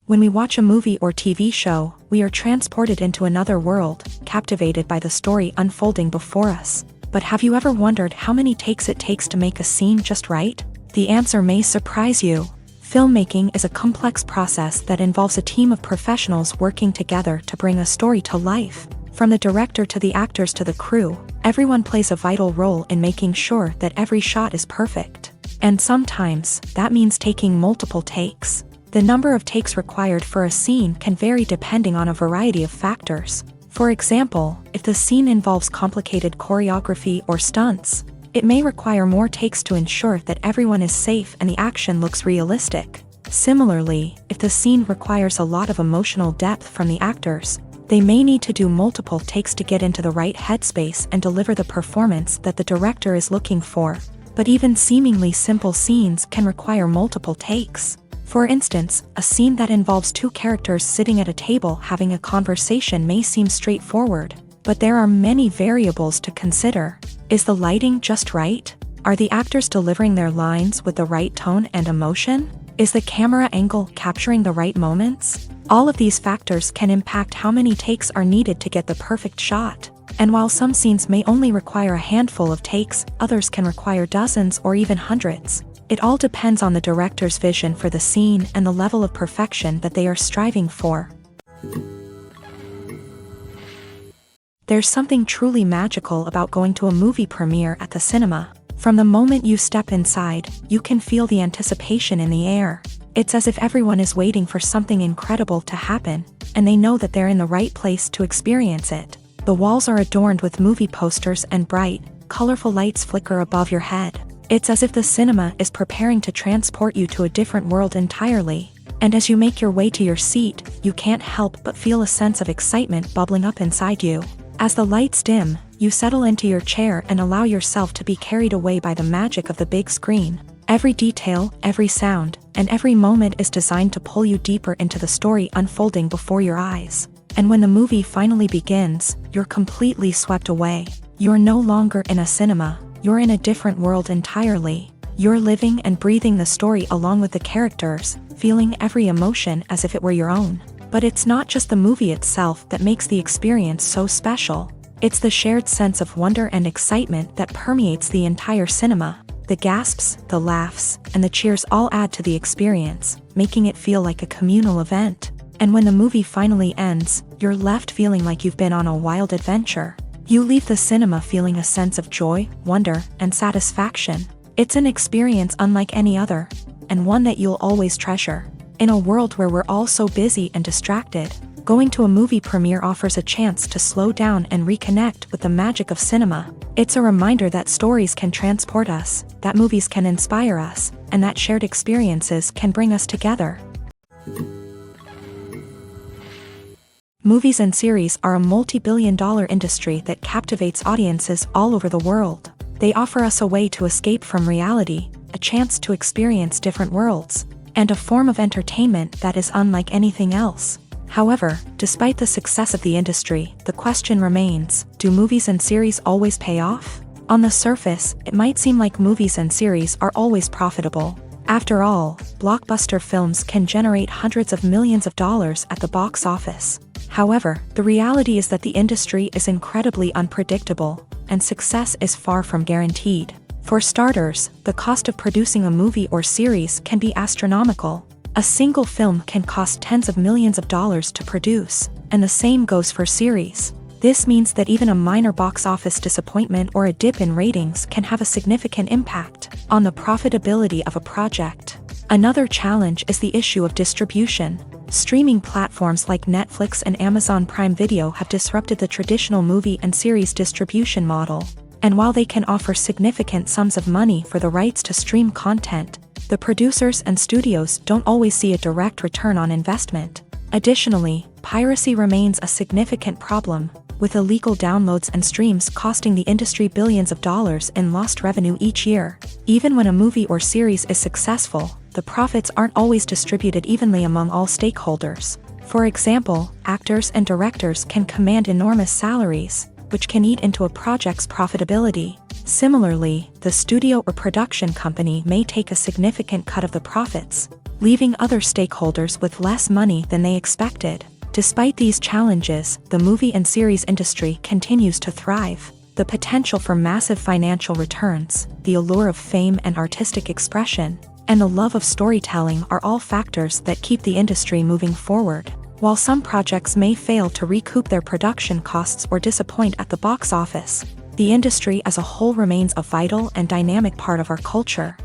When we watch a movie or TV show, we are transported into another world, captivated by the story unfolding before us. But have you ever wondered how many takes it takes to make a scene just right? The answer may surprise you. Filmmaking is a complex process that involves a team of professionals working together to bring a story to life. From the director to the actors to the crew, everyone plays a vital role in making sure that every shot is perfect. And sometimes, that means taking multiple takes. The number of takes required for a scene can vary depending on a variety of factors. For example, if the scene involves complicated choreography or stunts, it may require more takes to ensure that everyone is safe and the action looks realistic. Similarly, if the scene requires a lot of emotional depth from the actors, they may need to do multiple takes to get into the right headspace and deliver the performance that the director is looking for. But even seemingly simple scenes can require multiple takes. For instance, a scene that involves two characters sitting at a table having a conversation may seem straightforward, but there are many variables to consider. Is the lighting just right? Are the actors delivering their lines with the right tone and emotion? Is the camera angle capturing the right moments? All of these factors can impact how many takes are needed to get the perfect shot. And while some scenes may only require a handful of takes, others can require dozens or even hundreds. It all depends on the director's vision for the scene and the level of perfection that they are striving for. There's something truly magical about going to a movie premiere at the cinema. From the moment you step inside, you can feel the anticipation in the air. It's as if everyone is waiting for something incredible to happen, and they know that they're in the right place to experience it. The walls are adorned with movie posters and bright, colorful lights flicker above your head. It's as if the cinema is preparing to transport you to a different world entirely. And as you make your way to your seat, you can't help but feel a sense of excitement bubbling up inside you. As the lights dim, you settle into your chair and allow yourself to be carried away by the magic of the big screen. Every detail, every sound, and every moment is designed to pull you deeper into the story unfolding before your eyes. And when the movie finally begins, you're completely swept away. You're no longer in a cinema, you're in a different world entirely. You're living and breathing the story along with the characters, feeling every emotion as if it were your own. But it's not just the movie itself that makes the experience so special. It's the shared sense of wonder and excitement that permeates the entire cinema. The gasps, the laughs, and the cheers all add to the experience, making it feel like a communal event. And when the movie finally ends, you're left feeling like you've been on a wild adventure. You leave the cinema feeling a sense of joy, wonder, and satisfaction. It's an experience unlike any other, and one that you'll always treasure. In a world where we're all so busy and distracted, going to a movie premiere offers a chance to slow down and reconnect with the magic of cinema. It's a reminder that stories can transport us, that movies can inspire us, and that shared experiences can bring us together. Movies and series are a multi-billion-dollar industry that captivates audiences all over the world. They offer us a way to escape from reality, a chance to experience different worlds, and a form of entertainment that is unlike anything else. However, despite the success of the industry, the question remains, do movies and series always pay off? On the surface, it might seem like movies and series are always profitable. After all, blockbuster films can generate hundreds of millions of dollars at the box office. However, the reality is that the industry is incredibly unpredictable, and success is far from guaranteed. For starters, the cost of producing a movie or series can be astronomical. A single film can cost tens of millions of dollars to produce, and the same goes for series. This means that even a minor box office disappointment or a dip in ratings can have a significant impact on the profitability of a project. Another challenge is the issue of distribution. Streaming platforms like Netflix and Amazon Prime Video have disrupted the traditional movie and series distribution model. And while they can offer significant sums of money for the rights to stream content, the producers and studios don't always see a direct return on investment. Additionally, piracy remains a significant problem, with illegal downloads and streams costing the industry billions of dollars in lost revenue each year. Even when a movie or series is successful, the profits aren't always distributed evenly among all stakeholders. For example, actors and directors can command enormous salaries, which can eat into a project's profitability. Similarly, the studio or production company may take a significant cut of the profits, leaving other stakeholders with less money than they expected. Despite these challenges, the movie and series industry continues to thrive. The potential for massive financial returns, the allure of fame and artistic expression, and the love of storytelling are all factors that keep the industry moving forward. While some projects may fail to recoup their production costs or disappoint at the box office, the industry as a whole remains a vital and dynamic part of our culture.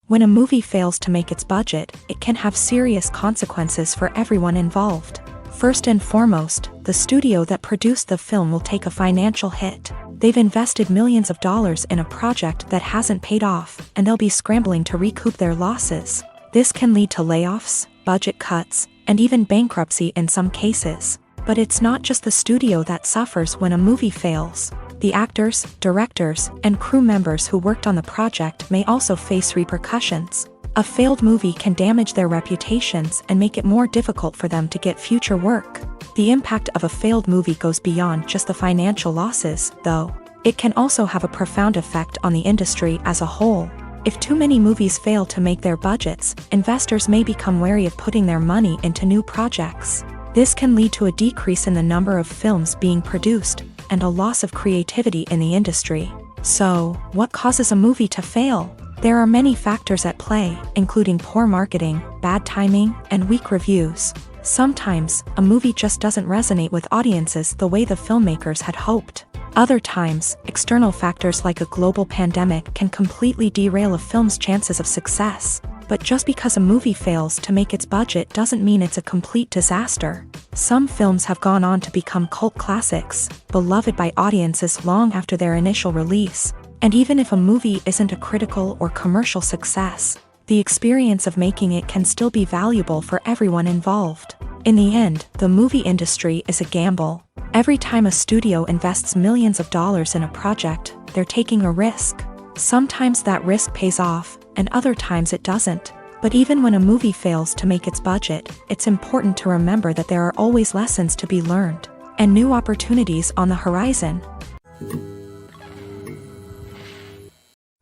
When a movie fails to make its budget, it can have serious consequences for everyone involved. First and foremost, the studio that produced the film will take a financial hit. They've invested millions of dollars in a project that hasn't paid off, and they'll be scrambling to recoup their losses. This can lead to layoffs, budget cuts, and even bankruptcy in some cases. But it's not just the studio that suffers when a movie fails. The actors, directors, and crew members who worked on the project may also face repercussions. A failed movie can damage their reputations and make it more difficult for them to get future work. The impact of a failed movie goes beyond just the financial losses, though. It can also have a profound effect on the industry as a whole. If too many movies fail to make their budgets, investors may become wary of putting their money into new projects. This can lead to a decrease in the number of films being produced, and a loss of creativity in the industry. So, what causes a movie to fail? There are many factors at play, including poor marketing, bad timing, and weak reviews. Sometimes, a movie just doesn't resonate with audiences the way the filmmakers had hoped. Other times, external factors like a global pandemic can completely derail a film's chances of success. But just because a movie fails to make its budget doesn't mean it's a complete disaster. Some films have gone on to become cult classics, beloved by audiences long after their initial release. And even if a movie isn't a critical or commercial success, the experience of making it can still be valuable for everyone involved. In the end, the movie industry is a gamble. Every time a studio invests millions of dollars in a project, they're taking a risk. Sometimes that risk pays off, and other times it doesn't. But even when a movie fails to make its budget, it's important to remember that there are always lessons to be learned, and new opportunities on the horizon.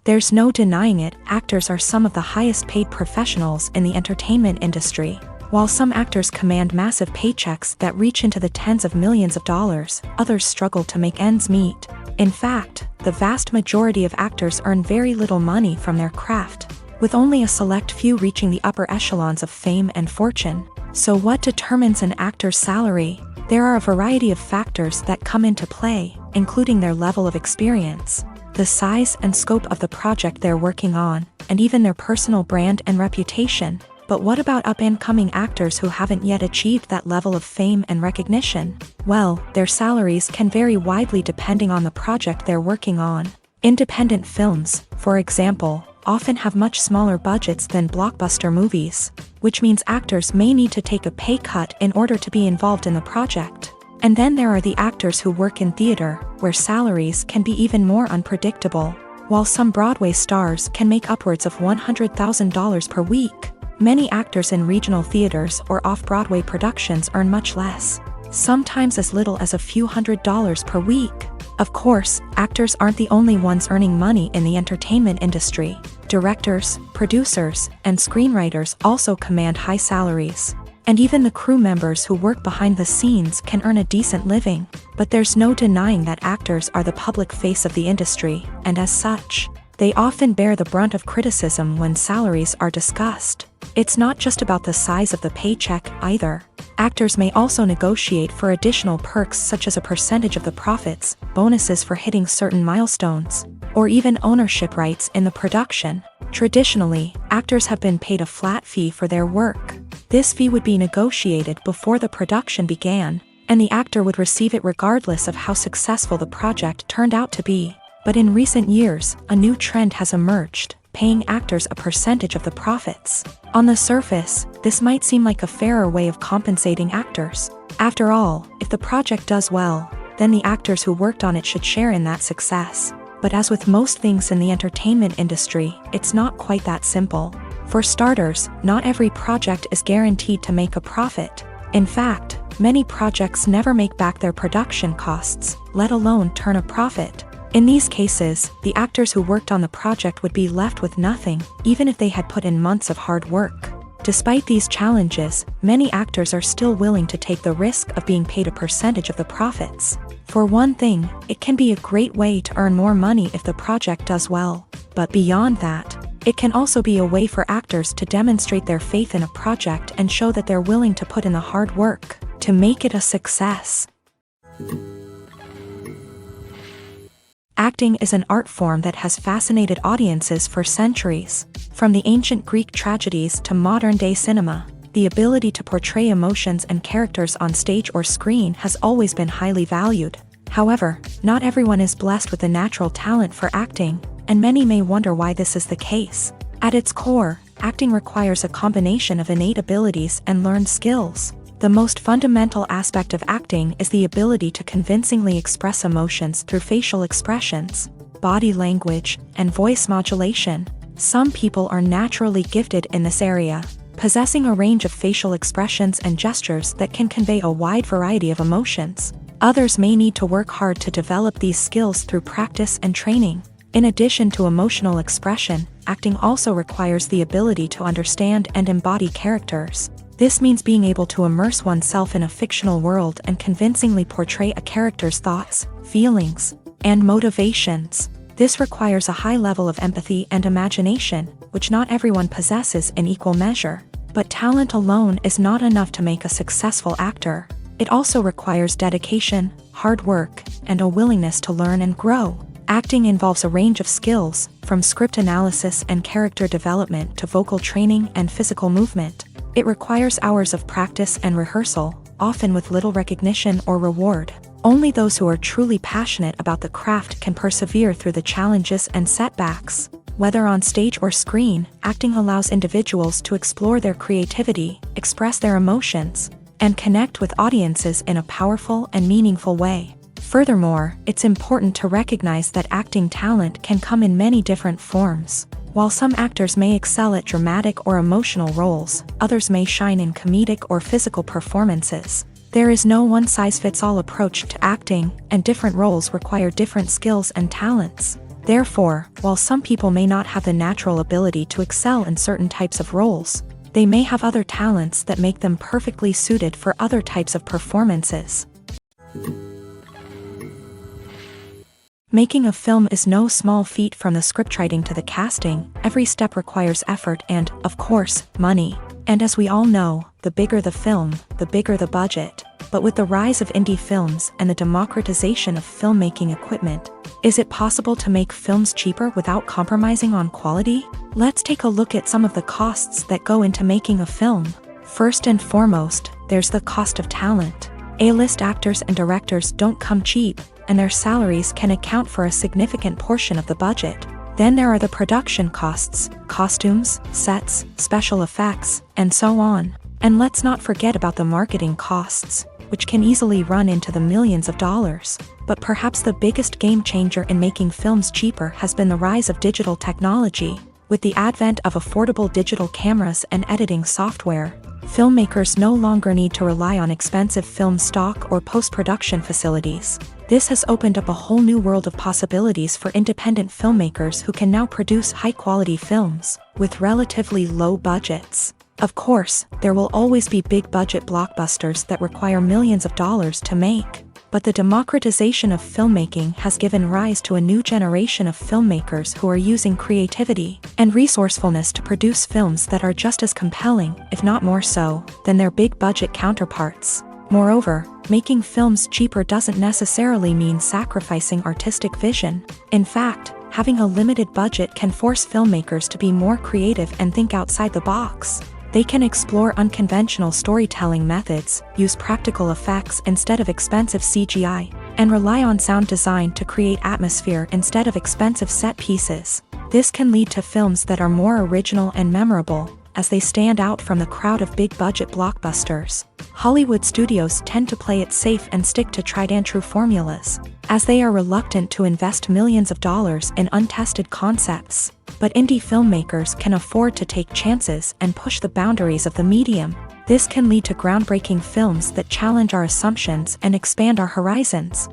There's no denying it, actors are some of the highest paid professionals in the entertainment industry. While some actors command massive paychecks that reach into the tens of millions of dollars, others struggle to make ends meet. In fact, the vast majority of actors earn very little money from their craft. with only a select few reaching the upper echelons of fame and fortune. So what determines an actor's salary? There are a variety of factors that come into play, including their level of experience, the size and scope of the project they're working on, and even their personal brand and reputation. But what about up-and-coming actors who haven't yet achieved that level of fame and recognition? Well, their salaries can vary widely depending on the project they're working on. Independent films, for example, often have much smaller budgets than blockbuster movies, which means actors may need to take a pay cut in order to be involved in the project. And then there are the actors who work in theater, where salaries can be even more unpredictable. While some Broadway stars can make upwards of $100,000 per week, many actors in regional theaters or off-Broadway productions earn much less, sometimes as little as a few $100s per week. Of course, actors aren't the only ones earning money in the entertainment industry. Directors, producers, and screenwriters also command high salaries. And even the crew members who work behind the scenes can earn a decent living. But there's no denying that actors are the public face of the industry, and as such, they often bear the brunt of criticism when salaries are discussed. It's not just about the size of the paycheck, either. Actors may also negotiate for additional perks such as a percentage of the profits, bonuses for hitting certain milestones, or even ownership rights in the production. Traditionally, actors have been paid a flat fee for their work. This fee would be negotiated before the production began, and the actor would receive it regardless of how successful the project turned out to be. But in recent years, a new trend has emerged, paying actors a percentage of the profits. On the surface, this might seem like a fairer way of compensating actors. After all, if the project does well, then the actors who worked on it should share in that success. But as with most things in the entertainment industry, it's not quite that simple. For starters, not every project is guaranteed to make a profit. In fact, many projects never make back their production costs, let alone turn a profit. In these cases, the actors who worked on the project would be left with nothing, even if they had put in months of hard work. Despite these challenges, many actors are still willing to take the risk of being paid a percentage of the profits. For one thing, it can be a great way to earn more money if the project does well. But beyond that, it can also be a way for actors to demonstrate their faith in a project and show that they're willing to put in the hard work to make it a success. Acting is an art form that has fascinated audiences for centuries. From the ancient Greek tragedies to modern-day cinema, the ability to portray emotions and characters on stage or screen has always been highly valued. However, not everyone is blessed with a natural talent for acting, and many may wonder why this is the case. At its core, acting requires a combination of innate abilities and learned skills. The most fundamental aspect of acting is the ability to convincingly express emotions through facial expressions, body language, and voice modulation. Some people are naturally gifted in this area, possessing a range of facial expressions and gestures that can convey a wide variety of emotions. Others may need to work hard to develop these skills through practice and training. In addition to emotional expression, acting also requires the ability to understand and embody characters. This means being able to immerse oneself in a fictional world and convincingly portray a character's thoughts, feelings, and motivations. This requires a high level of empathy and imagination, which not everyone possesses in equal measure. But talent alone is not enough to make a successful actor. It also requires dedication, hard work, and a willingness to learn and grow. Acting involves a range of skills, from script analysis and character development to vocal training and physical movement. It requires hours of practice and rehearsal, often with little recognition or reward. Only those who are truly passionate about the craft can persevere through the challenges and setbacks. Whether on stage or screen, acting allows individuals to explore their creativity, express their emotions, and connect with audiences in a powerful and meaningful way. Furthermore, it's important to recognize that acting talent can come in many different forms. While some actors may excel at dramatic or emotional roles, others may shine in comedic or physical performances. There is no one-size-fits-all approach to acting, and different roles require different skills and talents. Therefore, while some people may not have the natural ability to excel in certain types of roles, they may have other talents that make them perfectly suited for other types of performances. Making a film is no small feat. From the scriptwriting to the casting, every step requires effort and, of course, money. And as we all know, the bigger the film, the bigger the budget. But with the rise of indie films and the democratization of filmmaking equipment, is it possible to make films cheaper without compromising on quality? Let's take a look at some of the costs that go into making a film. First and foremost, there's the cost of talent. A-list actors and directors don't come cheap, and their salaries can account for a significant portion of the budget. Then there are the production costs, costumes, sets, special effects, and so on. And let's not forget about the marketing costs, which can easily run into the millions of dollars. But perhaps the biggest game changer in making films cheaper has been the rise of digital technology. With the advent of affordable digital cameras and editing software, filmmakers no longer need to rely on expensive film stock or post-production facilities. This has opened up a whole new world of possibilities for independent filmmakers who can now produce high-quality films with relatively low budgets. Of course, there will always be big-budget blockbusters that require millions of dollars to make. But the democratization of filmmaking has given rise to a new generation of filmmakers who are using creativity and resourcefulness to produce films that are just as compelling, if not more so, than their big-budget counterparts. Moreover, making films cheaper doesn't necessarily mean sacrificing artistic vision. In fact, having a limited budget can force filmmakers to be more creative and think outside the box. They can explore unconventional storytelling methods, use practical effects instead of expensive CGI, and rely on sound design to create atmosphere instead of expensive set pieces. This can lead to films that are more original and memorable, as they stand out from the crowd of big-budget blockbusters. Hollywood studios tend to play it safe and stick to tried-and-true formulas, as they are reluctant to invest millions of dollars in untested concepts. But indie filmmakers can afford to take chances and push the boundaries of the medium. This can lead to groundbreaking films that challenge our assumptions and expand our horizons.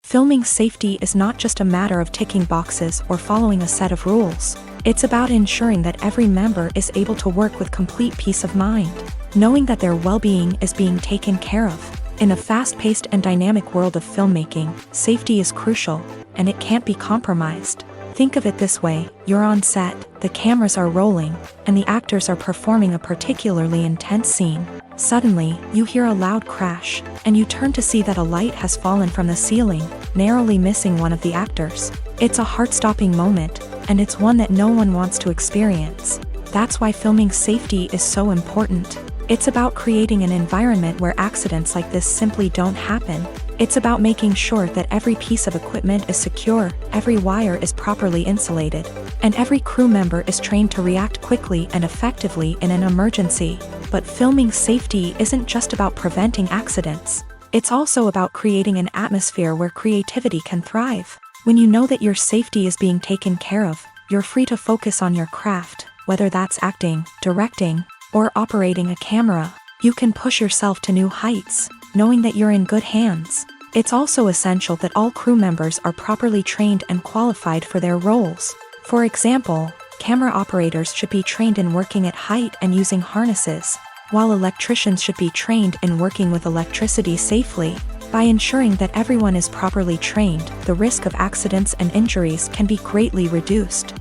Filming safety is not just a matter of ticking boxes or following a set of rules. It's about ensuring that every member is able to work with complete peace of mind, knowing that their well-being is being taken care of. In a fast-paced and dynamic world of filmmaking, safety is crucial, and it can't be compromised. Think of it this way: you're on set, the cameras are rolling, and the actors are performing a particularly intense scene. Suddenly, you hear a loud crash, and you turn to see that a light has fallen from the ceiling, narrowly missing one of the actors. It's a heart-stopping moment, and it's one that no one wants to experience. That's why filming safety is so important. It's about creating an environment where accidents like this simply don't happen. It's about making sure that every piece of equipment is secure, every wire is properly insulated, and every crew member is trained to react quickly and effectively in an emergency. But filming safety isn't just about preventing accidents. It's also about creating an atmosphere where creativity can thrive. When you know that your safety is being taken care of, you're free to focus on your craft, whether that's acting, directing, or operating a camera. You can push yourself to new heights, knowing that you're in good hands. It's also essential that all crew members are properly trained and qualified for their roles. For example, camera operators should be trained in working at height and using harnesses, while electricians should be trained in working with electricity safely. By ensuring that everyone is properly trained, the risk of accidents and injuries can be greatly reduced.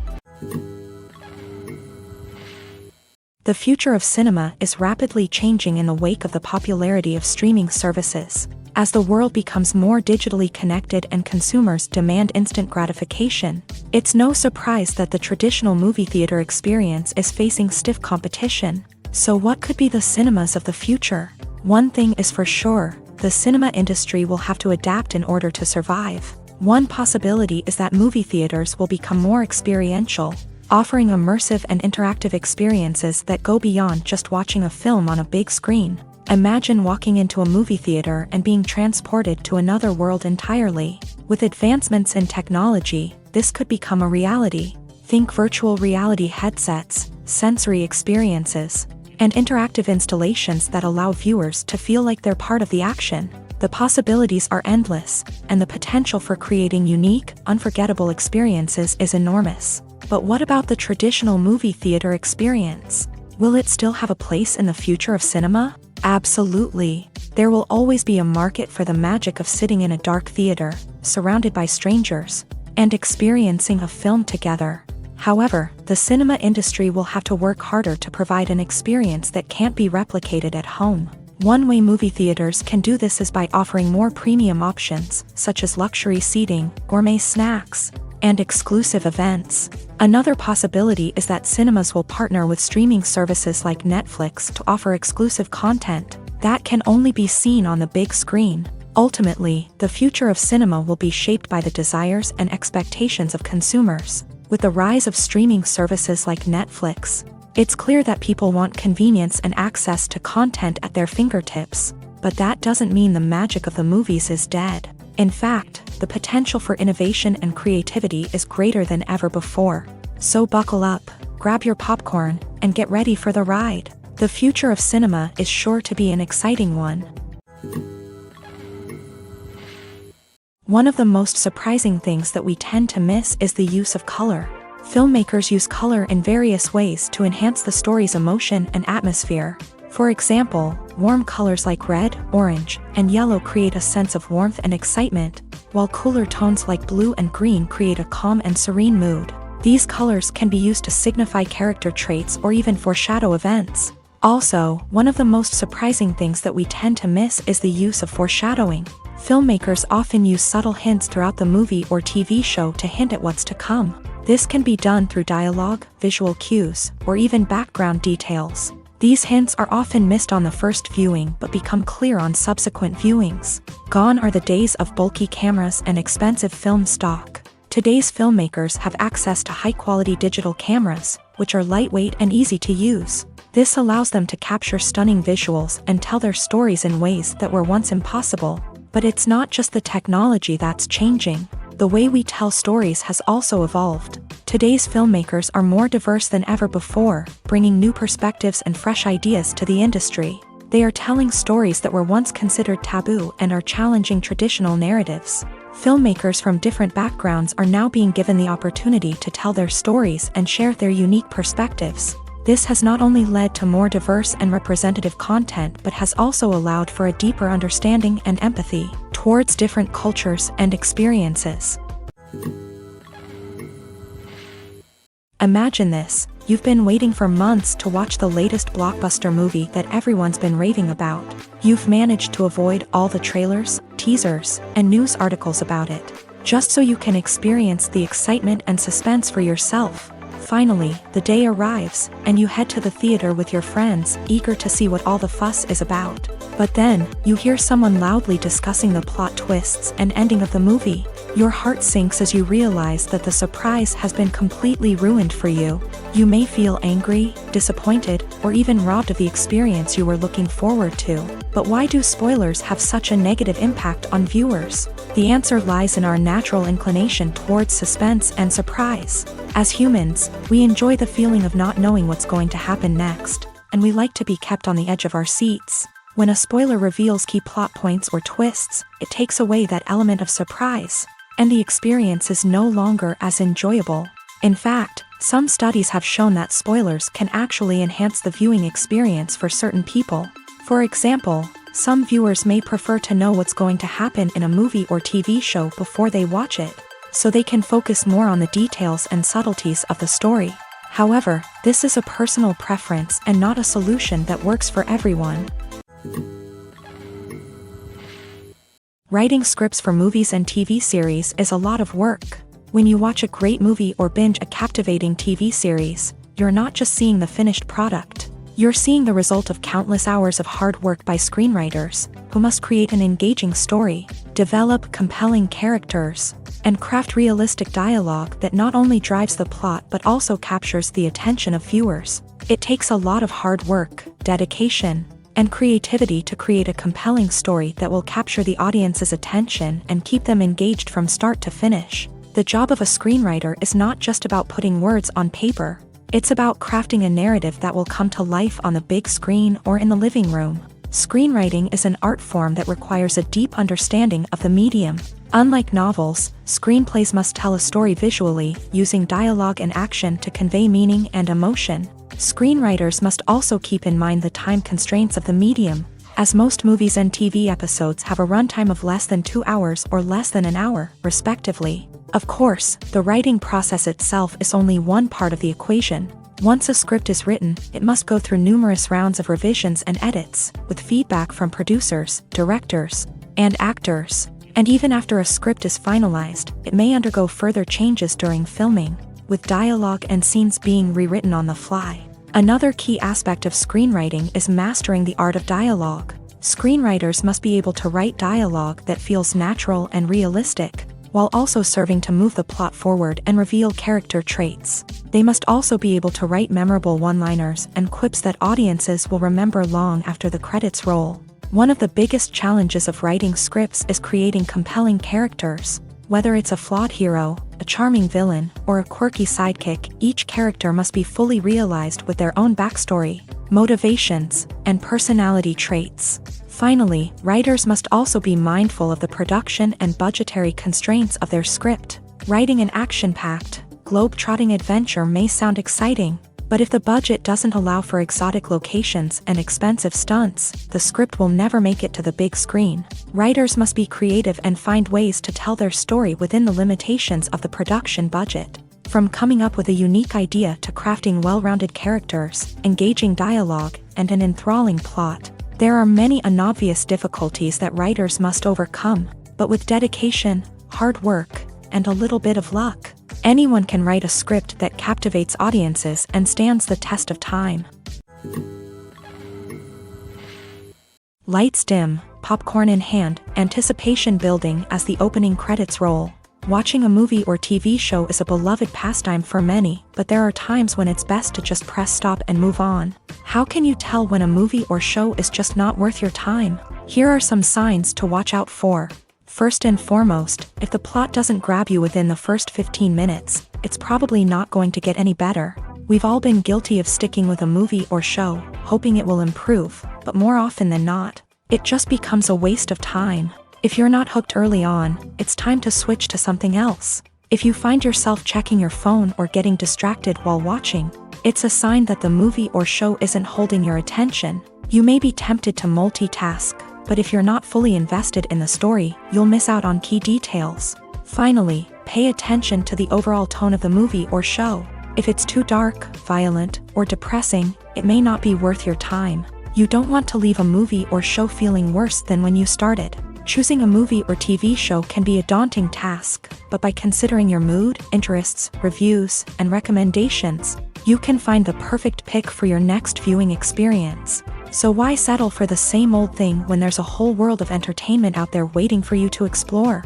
The future of cinema is rapidly changing in the wake of the popularity of streaming services. As the world becomes more digitally connected and consumers demand instant gratification, it's no surprise that the traditional movie theater experience is facing stiff competition. So what could be the cinemas of the future? One thing is for sure: the cinema industry will have to adapt in order to survive. One possibility is that movie theaters will become more experiential, offering immersive and interactive experiences that go beyond just watching a film on a big screen. Imagine walking into a movie theater and being transported to another world entirely. With advancements in technology, this could become a reality. Think virtual reality headsets, sensory experiences, and interactive installations that allow viewers to feel like they're part of the action. The possibilities are endless, and the potential for creating unique, unforgettable experiences is enormous. But what about the traditional movie theater experience? Will it still have a place in the future of cinema? Absolutely. There will always be a market for the magic of sitting in a dark theater, surrounded by strangers, and experiencing a film together. However, the cinema industry will have to work harder to provide an experience that can't be replicated at home. One way movie theaters can do this is by offering more premium options, such as luxury seating, gourmet snacks, and exclusive events. Another possibility is that cinemas will partner with streaming services like Netflix to offer exclusive content that can only be seen on the big screen. Ultimately, the future of cinema will be shaped by the desires and expectations of consumers. With the rise of streaming services like Netflix, it's clear that people want convenience and access to content at their fingertips. But that doesn't mean the magic of the movies is dead. In fact, the potential for innovation and creativity is greater than ever before. So buckle up, grab your popcorn, and get ready for the ride. The future of cinema is sure to be an exciting one. One of the most surprising things that we tend to miss is the use of color. Filmmakers use color in various ways to enhance the story's emotion and atmosphere. For example, warm colors like red, orange, and yellow create a sense of warmth and excitement, while cooler tones like blue and green create a calm and serene mood. These colors can be used to signify character traits or even foreshadow events. Also, one of the most surprising things that we tend to miss is the use of foreshadowing. Filmmakers often use subtle hints throughout the movie or TV show to hint at what's to come. This can be done through dialogue, visual cues, or even background details. These hints are often missed on the first viewing but become clear on subsequent viewings. Gone are the days of bulky cameras and expensive film stock. Today's filmmakers have access to high-quality digital cameras, which are lightweight and easy to use. This allows them to capture stunning visuals and tell their stories in ways that were once impossible. But it's not just the technology that's changing. The way we tell stories has also evolved. Today's filmmakers are more diverse than ever before, bringing new perspectives and fresh ideas to the industry. They are telling stories that were once considered taboo and are challenging traditional narratives. Filmmakers from different backgrounds are now being given the opportunity to tell their stories and share their unique perspectives. This has not only led to more diverse and representative content but has also allowed for a deeper understanding and empathy towards different cultures and experiences. Imagine this: you've been waiting for months to watch the latest blockbuster movie that everyone's been raving about. You've managed to avoid all the trailers, teasers, and news articles about it, just so you can experience the excitement and suspense for yourself. Finally, the day arrives, and you head to the theater with your friends, eager to see what all the fuss is about. But then, you hear someone loudly discussing the plot twists and ending of the movie. Your heart sinks as you realize that the surprise has been completely ruined for you. You may feel angry, disappointed, or even robbed of the experience you were looking forward to. But why do spoilers have such a negative impact on viewers? The answer lies in our natural inclination towards suspense and surprise. As humans, we enjoy the feeling of not knowing what's going to happen next, and we like to be kept on the edge of our seats. When a spoiler reveals key plot points or twists, it takes away that element of surprise, and the experience is no longer as enjoyable. In fact, some studies have shown that spoilers can actually enhance the viewing experience for certain people. For example, some viewers may prefer to know what's going to happen in a movie or TV show before they watch it, so they can focus more on the details and subtleties of the story. However, this is a personal preference and not a solution that works for everyone. Writing scripts for movies and TV series is a lot of work. When you watch a great movie or binge a captivating TV series, you're not just seeing the finished product. You're seeing the result of countless hours of hard work by screenwriters, who must create an engaging story, develop compelling characters, and craft realistic dialogue that not only drives the plot but also captures the attention of viewers. It takes a lot of hard work, dedication, and creativity to create a compelling story that will capture the audience's attention and keep them engaged from start to finish. The job of a screenwriter is not just about putting words on paper. It's about crafting a narrative that will come to life on the big screen or in the living room. Screenwriting is an art form that requires a deep understanding of the medium. Unlike novels, screenplays must tell a story visually, using dialogue and action to convey meaning and emotion. Screenwriters must also keep in mind the time constraints of the medium, as most movies and TV episodes have a runtime of less than 2 hours or less than an hour, respectively. Of course, the writing process itself is only one part of the equation. Once a script is written, it must go through numerous rounds of revisions and edits, with feedback from producers, directors, and actors. And even after a script is finalized, it may undergo further changes during filming, with dialogue and scenes being rewritten on the fly. Another key aspect of screenwriting is mastering the art of dialogue. Screenwriters must be able to write dialogue that feels natural and realistic, while also serving to move the plot forward and reveal character traits. They must also be able to write memorable one-liners and quips that audiences will remember long after the credits roll. One of the biggest challenges of writing scripts is creating compelling characters. Whether it's a flawed hero, a charming villain, or a quirky sidekick, each character must be fully realized with their own backstory, motivations, and personality traits. Finally, writers must also be mindful of the production and budgetary constraints of their script. Writing an action-packed, globe-trotting adventure may sound exciting, but if the budget doesn't allow for exotic locations and expensive stunts, the script will never make it to the big screen. Writers must be creative and find ways to tell their story within the limitations of the production budget. From coming up with a unique idea to crafting well-rounded characters, engaging dialogue, and an enthralling plot, there are many unobvious difficulties that writers must overcome, but with dedication, hard work, and a little bit of luck, anyone can write a script that captivates audiences and stands the test of time. Lights dim, popcorn in hand, anticipation building as the opening credits roll. Watching a movie or TV show is a beloved pastime for many, but there are times when it's best to just press stop and move on. How can you tell when a movie or show is just not worth your time? Here are some signs to watch out for. First and foremost, if the plot doesn't grab you within the first 15 minutes, it's probably not going to get any better. We've all been guilty of sticking with a movie or show, hoping it will improve, but more often than not, it just becomes a waste of time. If you're not hooked early on, it's time to switch to something else. If you find yourself checking your phone or getting distracted while watching, it's a sign that the movie or show isn't holding your attention. You may be tempted to multitask, but if you're not fully invested in the story, you'll miss out on key details. Finally, pay attention to the overall tone of the movie or show. If it's too dark, violent, or depressing, it may not be worth your time. You don't want to leave a movie or show feeling worse than when you started. Choosing a movie or TV show can be a daunting task, but by considering your mood, interests, reviews, and recommendations, you can find the perfect pick for your next viewing experience. So why settle for the same old thing when there's a whole world of entertainment out there waiting for you to explore?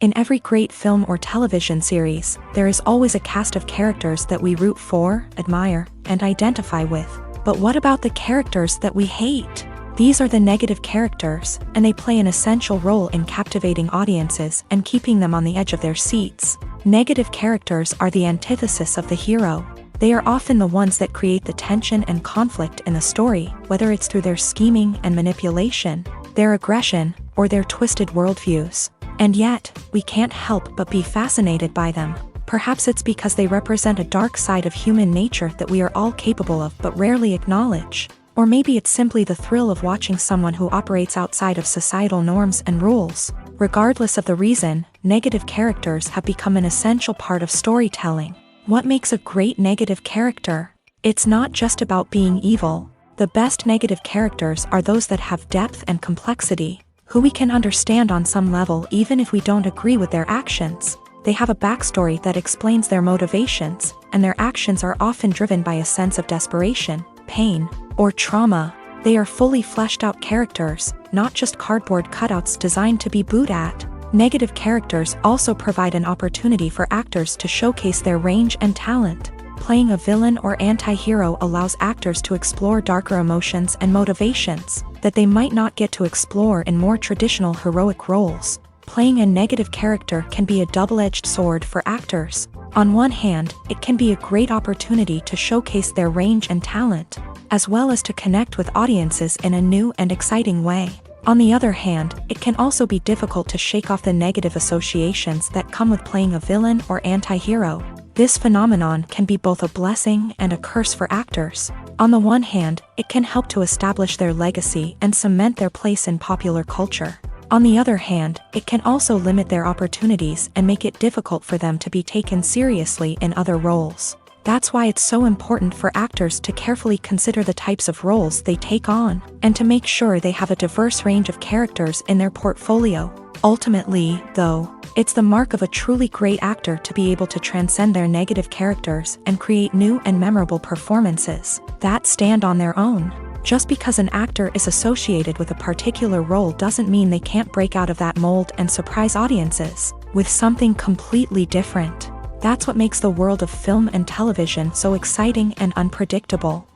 In every great film or television series, there is always a cast of characters that we root for, admire, and identify with. But what about the characters that we hate? These are the negative characters, and they play an essential role in captivating audiences and keeping them on the edge of their seats. Negative characters are the antithesis of the hero. They are often the ones that create the tension and conflict in the story, whether it's through their scheming and manipulation, their aggression, or their twisted worldviews. And yet, we can't help but be fascinated by them. Perhaps it's because they represent a dark side of human nature that we are all capable of but rarely acknowledge. Or maybe it's simply the thrill of watching someone who operates outside of societal norms and rules. Regardless of the reason, negative characters have become an essential part of storytelling. What makes a great negative character? It's not just about being evil. The best negative characters are those that have depth and complexity, who we can understand on some level even if we don't agree with their actions. They have a backstory that explains their motivations, and their actions are often driven by a sense of desperation, pain, or trauma. They are fully fleshed out characters, not just cardboard cutouts designed to be booed at. Negative characters also provide an opportunity for actors to showcase their range and talent. Playing a villain or anti-hero allows actors to explore darker emotions and motivations that they might not get to explore in more traditional heroic roles. Playing a negative character can be a double-edged sword for actors. On one hand, it can be a great opportunity to showcase their range and talent, as well as to connect with audiences in a new and exciting way. On the other hand, it can also be difficult to shake off the negative associations that come with playing a villain or anti-hero. This phenomenon can be both a blessing and a curse for actors. On the one hand, it can help to establish their legacy and cement their place in popular culture. On the other hand, it can also limit their opportunities and make it difficult for them to be taken seriously in other roles. That's why it's so important for actors to carefully consider the types of roles they take on, and to make sure they have a diverse range of characters in their portfolio. Ultimately, though, it's the mark of a truly great actor to be able to transcend their negative characters and create new and memorable performances that stand on their own. Just because an actor is associated with a particular role doesn't mean they can't break out of that mold and surprise audiences with something completely different. That's what makes the world of film and television so exciting and unpredictable.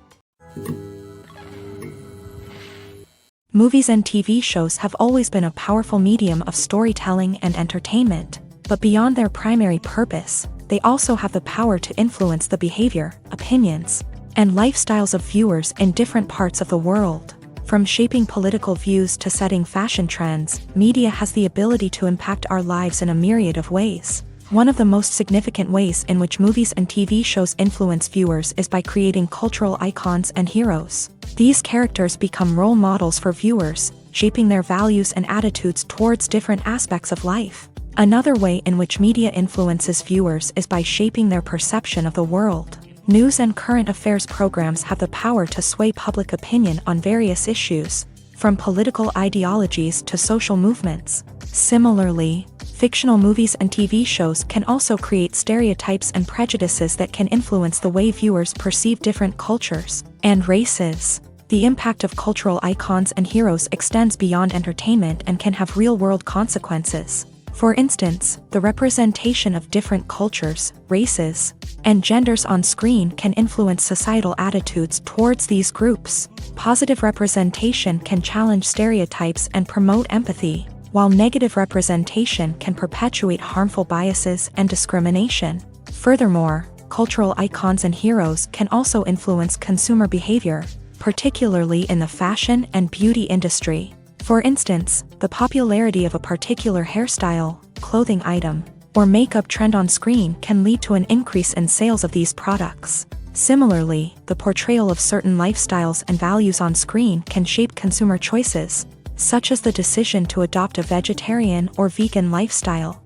Movies and TV shows have always been a powerful medium of storytelling and entertainment, but beyond their primary purpose, they also have the power to influence the behavior, opinions, and lifestyles of viewers in different parts of the world. From shaping political views to setting fashion trends, media has the ability to impact our lives in a myriad of ways. One of the most significant ways in which movies and TV shows influence viewers is by creating cultural icons and heroes. These characters become role models for viewers, shaping their values and attitudes towards different aspects of life. Another way in which media influences viewers is by shaping their perception of the world. News and current affairs programs have the power to sway public opinion on various issues, from political ideologies to social movements. Similarly, fictional movies and TV shows can also create stereotypes and prejudices that can influence the way viewers perceive different cultures and races. The impact of cultural icons and heroes extends beyond entertainment and can have real-world consequences. For instance, the representation of different cultures, races, and genders on screen can influence societal attitudes towards these groups. Positive representation can challenge stereotypes and promote empathy, while negative representation can perpetuate harmful biases and discrimination. Furthermore, cultural icons and heroes can also influence consumer behavior, particularly in the fashion and beauty industry. For instance, the popularity of a particular hairstyle, clothing item, or makeup trend on screen can lead to an increase in sales of these products. Similarly, the portrayal of certain lifestyles and values on screen can shape consumer choices, such as the decision to adopt a vegetarian or vegan lifestyle.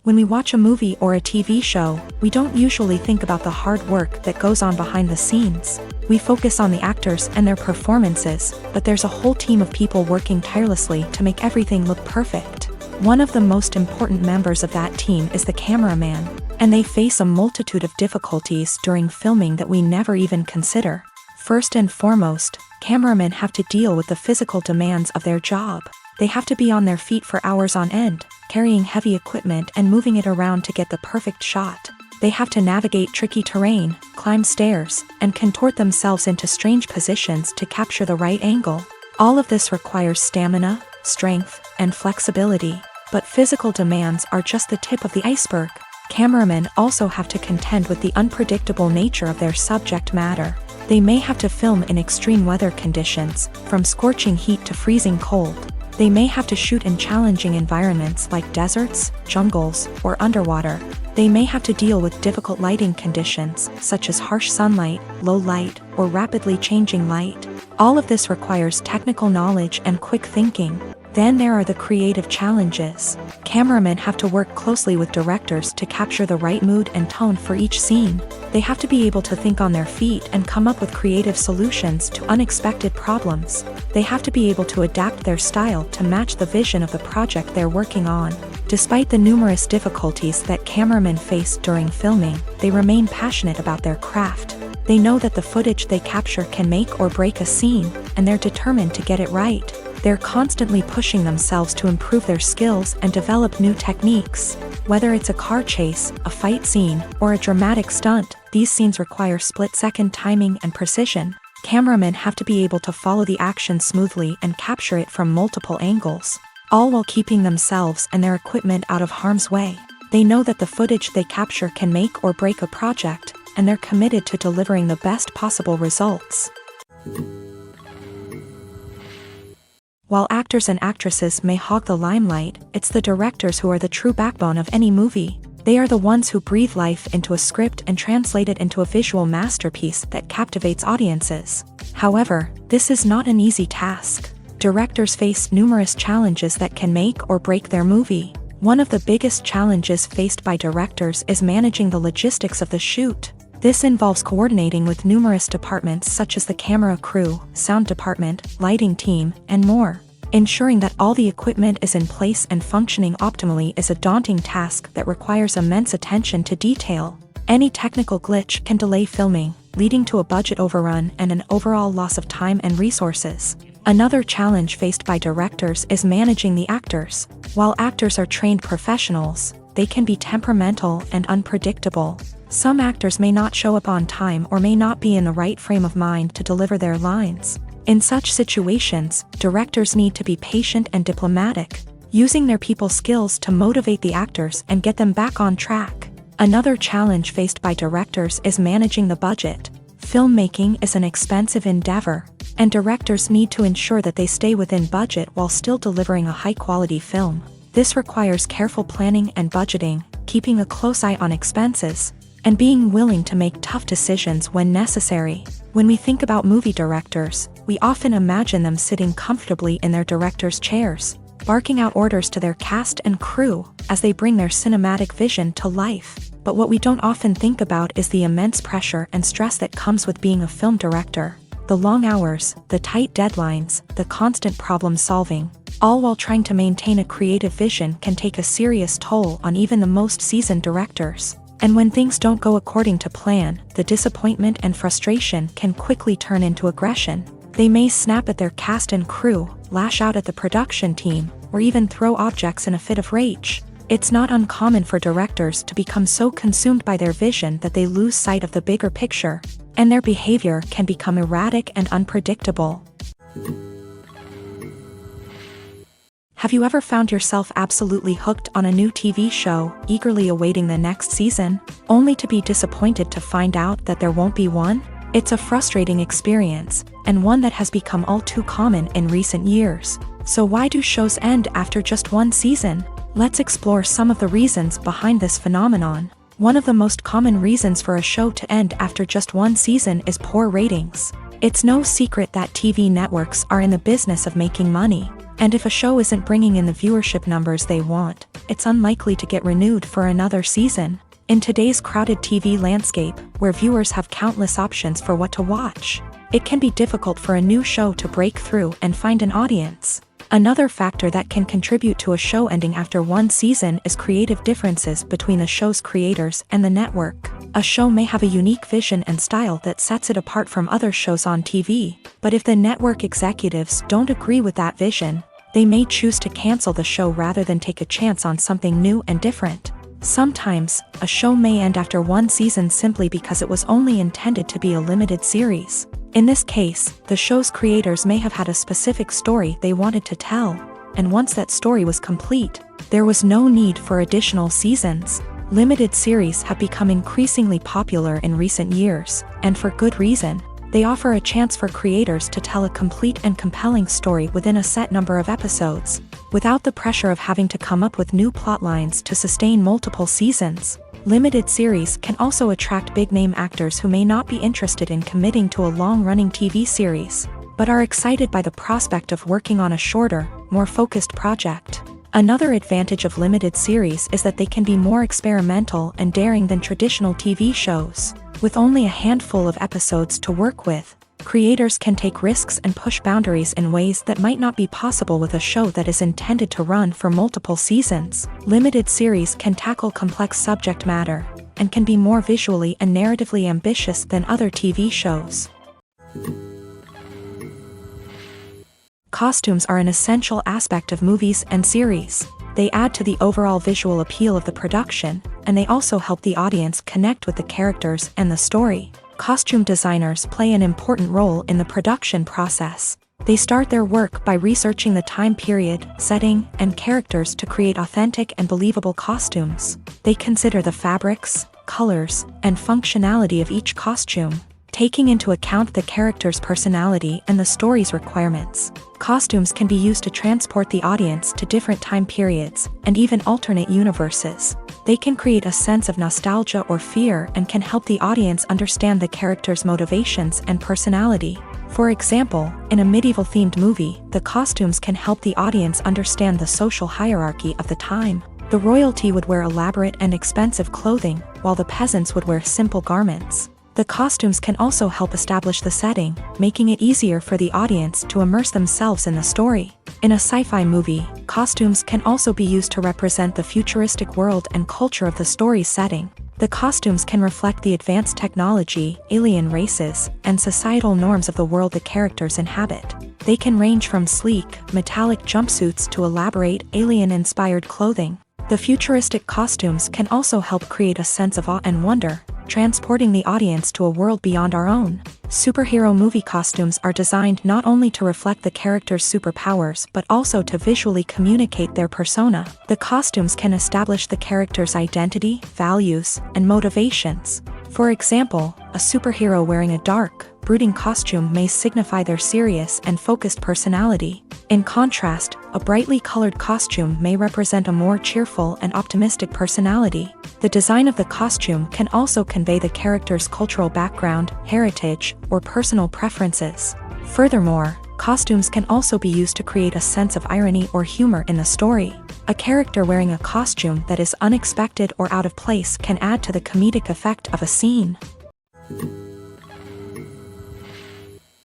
When we watch a movie or a TV show, we don't usually think about the hard work that goes on behind the scenes. We focus on the actors and their performances, but there's a whole team of people working tirelessly to make everything look perfect. One of the most important members of that team is the cameraman, and they face a multitude of difficulties during filming that we never even consider. First and foremost, cameramen have to deal with the physical demands of their job. They have to be on their feet for hours on end, carrying heavy equipment and moving it around to get the perfect shot. They have to navigate tricky terrain, climb stairs, and contort themselves into strange positions to capture the right angle. All of this requires stamina, strength, and flexibility. But physical demands are just the tip of the iceberg. Cameramen also have to contend with the unpredictable nature of their subject matter. They may have to film in extreme weather conditions, from scorching heat to freezing cold. They may have to shoot in challenging environments like deserts, jungles, or underwater. They may have to deal with difficult lighting conditions, such as harsh sunlight, low light, or rapidly changing light. All of this requires technical knowledge and quick thinking. Then there are the creative challenges. Cameramen have to work closely with directors to capture the right mood and tone for each scene. They have to be able to think on their feet and come up with creative solutions to unexpected problems. They have to be able to adapt their style to match the vision of the project they're working on. Despite the numerous difficulties that cameramen face during filming, they remain passionate about their craft. They know that the footage they capture can make or break a scene, and they're determined to get it right. They're constantly pushing themselves to improve their skills and develop new techniques. Whether it's a car chase, a fight scene, or a dramatic stunt, these scenes require split-second timing and precision. Cameramen have to be able to follow the action smoothly and capture it from multiple angles, all while keeping themselves and their equipment out of harm's way. They know that the footage they capture can make or break a project, and they're committed to delivering the best possible results. While actors and actresses may hog the limelight, it's the directors who are the true backbone of any movie. They are the ones who breathe life into a script and translate it into a visual masterpiece that captivates audiences. However, this is not an easy task. Directors face numerous challenges that can make or break their movie. One of the biggest challenges faced by directors is managing the logistics of the shoot. This involves coordinating with numerous departments such as the camera crew, sound department, lighting team, and more. Ensuring that all the equipment is in place and functioning optimally is a daunting task that requires immense attention to detail. Any technical glitch can delay filming, leading to a budget overrun and an overall loss of time and resources. Another challenge faced by directors is managing the actors. While actors are trained professionals, they can be temperamental and unpredictable. Some actors may not show up on time or may not be in the right frame of mind to deliver their lines. In such situations, directors need to be patient and diplomatic, using their people skills to motivate the actors and get them back on track. Another challenge faced by directors is managing the budget. Filmmaking is an expensive endeavor, and directors need to ensure that they stay within budget while still delivering a high-quality film. This requires careful planning and budgeting, keeping a close eye on expenses, and being willing to make tough decisions when necessary. When we think about movie directors, we often imagine them sitting comfortably in their director's chairs, barking out orders to their cast and crew as they bring their cinematic vision to life. But what we don't often think about is the immense pressure and stress that comes with being a film director. The long hours, the tight deadlines, the constant problem solving, all while trying to maintain a creative vision can take a serious toll on even the most seasoned directors. And when things don't go according to plan, the disappointment and frustration can quickly turn into aggression. They may snap at their cast and crew, lash out at the production team, or even throw objects in a fit of rage. It's not uncommon for directors to become so consumed by their vision that they lose sight of the bigger picture, and their behavior can become erratic and unpredictable. Have you ever found yourself absolutely hooked on a new TV show, eagerly awaiting the next season, only to be disappointed to find out that there won't be one? It's a frustrating experience, and one that has become all too common in recent years. So why do shows end after just one season? Let's explore some of the reasons behind this phenomenon. One of the most common reasons for a show to end after just one season is poor ratings. It's no secret that TV networks are in the business of making money. And if a show isn't bringing in the viewership numbers they want, it's unlikely to get renewed for another season. In today's crowded TV landscape, where viewers have countless options for what to watch, it can be difficult for a new show to break through and find an audience. Another factor that can contribute to a show ending after one season is creative differences between the show's creators and the network. A show may have a unique vision and style that sets it apart from other shows on TV, but if the network executives don't agree with that vision, they may choose to cancel the show rather than take a chance on something new and different. Sometimes, a show may end after one season simply because it was only intended to be a limited series. In this case, the show's creators may have had a specific story they wanted to tell, and once that story was complete, there was no need for additional seasons. Limited series have become increasingly popular in recent years, and for good reason. They offer a chance for creators to tell a complete and compelling story within a set number of episodes, without the pressure of having to come up with new plotlines to sustain multiple seasons. Limited series can also attract big-name actors who may not be interested in committing to a long-running TV series, but are excited by the prospect of working on a shorter, more focused project. Another advantage of limited series is that they can be more experimental and daring than traditional TV shows. With only a handful of episodes to work with, creators can take risks and push boundaries in ways that might not be possible with a show that is intended to run for multiple seasons. Limited series can tackle complex subject matter, and can be more visually and narratively ambitious than other TV shows. Costumes are an essential aspect of movies and series. They add to the overall visual appeal of the production, and they also help the audience connect with the characters and the story. Costume designers play an important role in the production process. They start their work by researching the time period, setting, and characters to create authentic and believable costumes. They consider the fabrics, colors, and functionality of each costume, taking into account the character's personality and the story's requirements. Costumes can be used to transport the audience to different time periods and even alternate universes. They can create a sense of nostalgia or fear and can help the audience understand the character's motivations and personality. For example, in a medieval-themed movie, the costumes can help the audience understand the social hierarchy of the time. The royalty would wear elaborate and expensive clothing, while the peasants would wear simple garments. The costumes can also help establish the setting, making it easier for the audience to immerse themselves in the story. In a sci-fi movie, costumes can also be used to represent the futuristic world and culture of the story's setting. The costumes can reflect the advanced technology, alien races, and societal norms of the world the characters inhabit. They can range from sleek, metallic jumpsuits to elaborate, alien-inspired clothing. The futuristic costumes can also help create a sense of awe and wonder, transporting the audience to a world beyond our own. Superhero movie costumes are designed not only to reflect the character's superpowers but also to visually communicate their persona. The costumes can establish the character's identity, values, and motivations. For example, a superhero wearing a dark, brooding costume may signify their serious and focused personality. In contrast, a brightly colored costume may represent a more cheerful and optimistic personality. The design of the costume can also convey the character's cultural background, heritage, or personal preferences. Furthermore, costumes can also be used to create a sense of irony or humor in the story. A character wearing a costume that is unexpected or out of place can add to the comedic effect of a scene.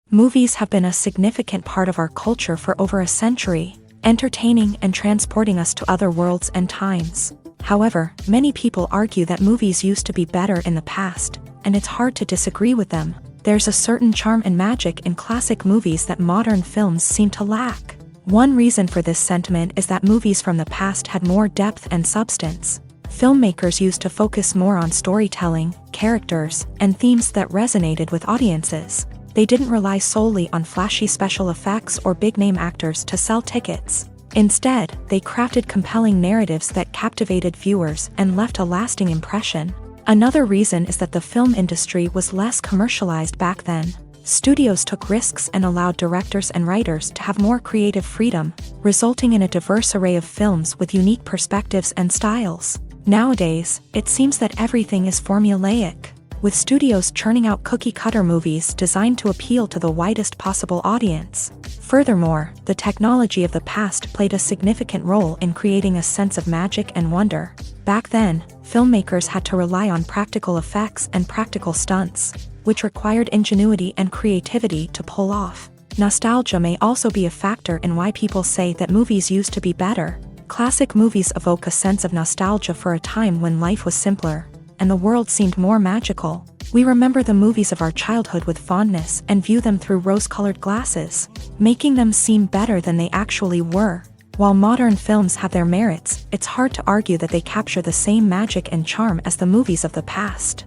Movies have been a significant part of our culture for over a century, entertaining and transporting us to other worlds and times. However, many people argue that movies used to be better in the past, and it's hard to disagree with them. There's a certain charm and magic in classic movies that modern films seem to lack. One reason for this sentiment is that movies from the past had more depth and substance. Filmmakers used to focus more on storytelling, characters, and themes that resonated with audiences. They didn't rely solely on flashy special effects or big-name actors to sell tickets. Instead, they crafted compelling narratives that captivated viewers and left a lasting impression. Another reason is that the film industry was less commercialized back then. Studios took risks and allowed directors and writers to have more creative freedom, resulting in a diverse array of films with unique perspectives and styles. Nowadays, it seems that everything is formulaic, with studios churning out cookie-cutter movies designed to appeal to the widest possible audience. Furthermore, the technology of the past played a significant role in creating a sense of magic and wonder. Back then, filmmakers had to rely on practical effects and practical stunts, which required ingenuity and creativity to pull off. Nostalgia may also be a factor in why people say that movies used to be better. Classic movies evoke a sense of nostalgia for a time when life was simpler, and the world seemed more magical. We remember the movies of our childhood with fondness and view them through rose-colored glasses, making them seem better than they actually were. While modern films have their merits, it's hard to argue that they capture the same magic and charm as the movies of the past.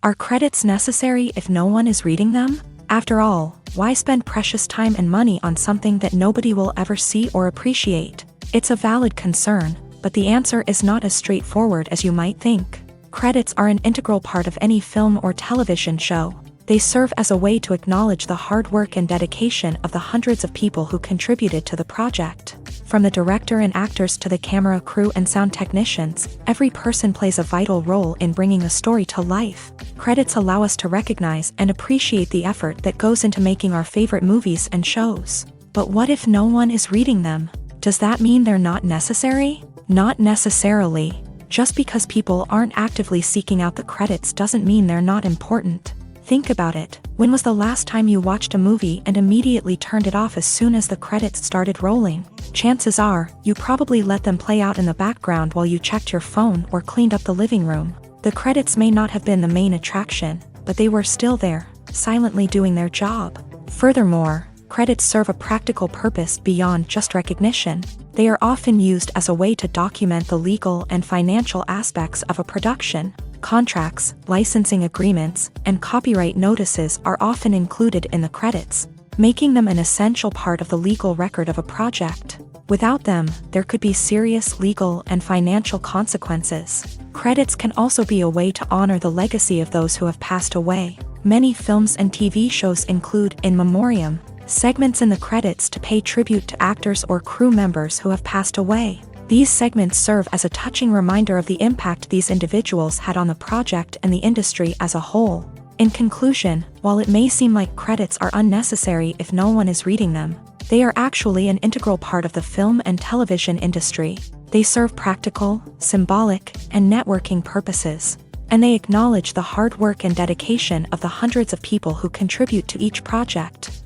Are credits necessary if no one is reading them? After all, why spend precious time and money on something that nobody will ever see or appreciate? It's a valid concern, but the answer is not as straightforward as you might think. Credits are an integral part of any film or television show. They serve as a way to acknowledge the hard work and dedication of the hundreds of people who contributed to the project. From the director and actors to the camera crew and sound technicians, every person plays a vital role in bringing a story to life. Credits allow us to recognize and appreciate the effort that goes into making our favorite movies and shows. But what if no one is reading them? Does that mean they're not necessary? Not necessarily. Just because people aren't actively seeking out the credits doesn't mean they're not important. Think about it. When was the last time you watched a movie and immediately turned it off as soon as the credits started rolling? Chances are, you probably let them play out in the background while you checked your phone or cleaned up the living room. The credits may not have been the main attraction, but they were still there, silently doing their job. Furthermore, credits serve a practical purpose beyond just recognition. They are often used as a way to document the legal and financial aspects of a production. Contracts, licensing agreements, and copyright notices are often included in the credits, making them an essential part of the legal record of a project. Without them, there could be serious legal and financial consequences. Credits can also be a way to honor the legacy of those who have passed away. Many films and TV shows include in memoriam segments in the credits to pay tribute to actors or crew members who have passed away. These segments serve as a touching reminder of the impact these individuals had on the project and the industry as a whole. In conclusion, while it may seem like credits are unnecessary if no one is reading them, they are actually an integral part of the film and television industry. They serve practical, symbolic, and networking purposes, and they acknowledge the hard work and dedication of the hundreds of people who contribute to each project.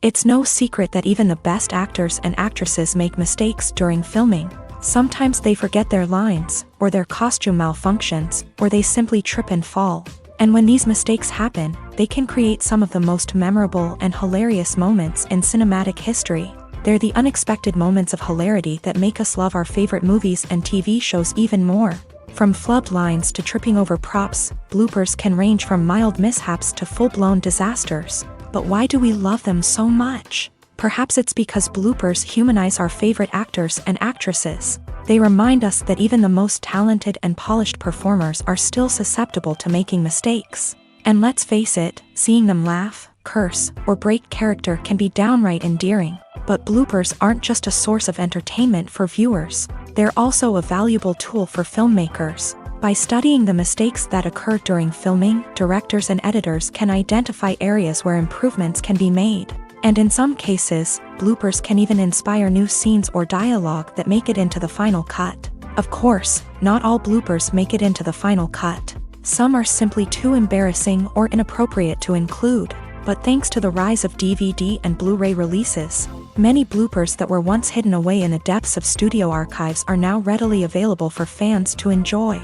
It's no secret that even the best actors and actresses make mistakes during filming. Sometimes they forget their lines, or their costume malfunctions, or they simply trip and fall. And when these mistakes happen, they can create some of the most memorable and hilarious moments in cinematic history. They're the unexpected moments of hilarity that make us love our favorite movies and TV shows even more. From flubbed lines to tripping over props, bloopers can range from mild mishaps to full-blown disasters. But why do we love them so much? Perhaps it's because bloopers humanize our favorite actors and actresses. They remind us that even the most talented and polished performers are still susceptible to making mistakes. And let's face it, seeing them laugh, curse, or break character can be downright endearing. But bloopers aren't just a source of entertainment for viewers. They're also a valuable tool for filmmakers. By studying the mistakes that occur during filming, directors and editors can identify areas where improvements can be made. And in some cases, bloopers can even inspire new scenes or dialogue that make it into the final cut. Of course, not all bloopers make it into the final cut. Some are simply too embarrassing or inappropriate to include. But thanks to the rise of DVD and Blu-ray releases, many bloopers that were once hidden away in the depths of studio archives are now readily available for fans to enjoy.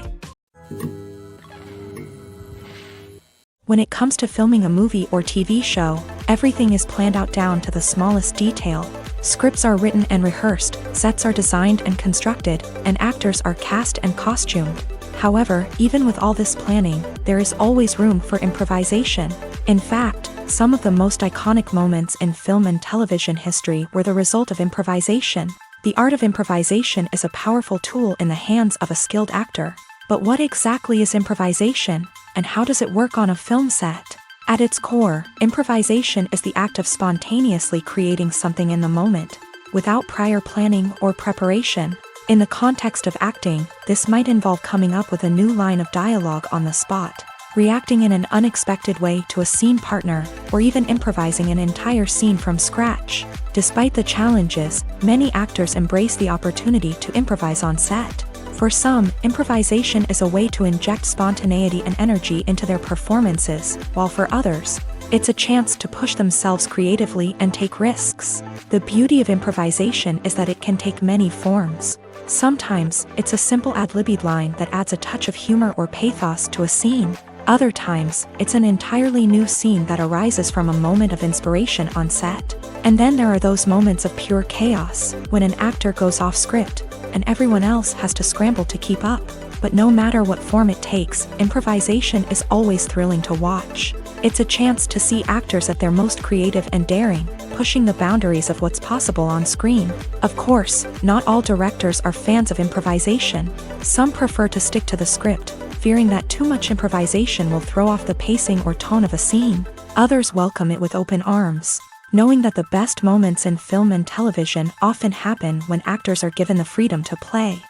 When it comes to filming a movie or TV show, everything is planned out down to the smallest detail. Scripts are written and rehearsed, sets are designed and constructed, and actors are cast and costumed. However, even with all this planning, there is always room for improvisation. In fact, some of the most iconic moments in film and television history were the result of improvisation. The art of improvisation is a powerful tool in the hands of a skilled actor. But what exactly is improvisation, and how does it work on a film set? At its core, improvisation is the act of spontaneously creating something in the moment, without prior planning or preparation. In the context of acting, this might involve coming up with a new line of dialogue on the spot, reacting in an unexpected way to a scene partner, or even improvising an entire scene from scratch. Despite the challenges, many actors embrace the opportunity to improvise on set. For some, improvisation is a way to inject spontaneity and energy into their performances, while for others, it's a chance to push themselves creatively and take risks. The beauty of improvisation is that it can take many forms. Sometimes, it's a simple ad-libbed line that adds a touch of humor or pathos to a scene. Other times, it's an entirely new scene that arises from a moment of inspiration on set. And then there are those moments of pure chaos, when an actor goes off script, and everyone else has to scramble to keep up. But no matter what form it takes, improvisation is always thrilling to watch. It's a chance to see actors at their most creative and daring, pushing the boundaries of what's possible on screen. Of course, not all directors are fans of improvisation. Some prefer to stick to the script, fearing that too much improvisation will throw off the pacing or tone of a scene. Others welcome it with open arms, knowing that the best moments in film and television often happen when actors are given the freedom to play.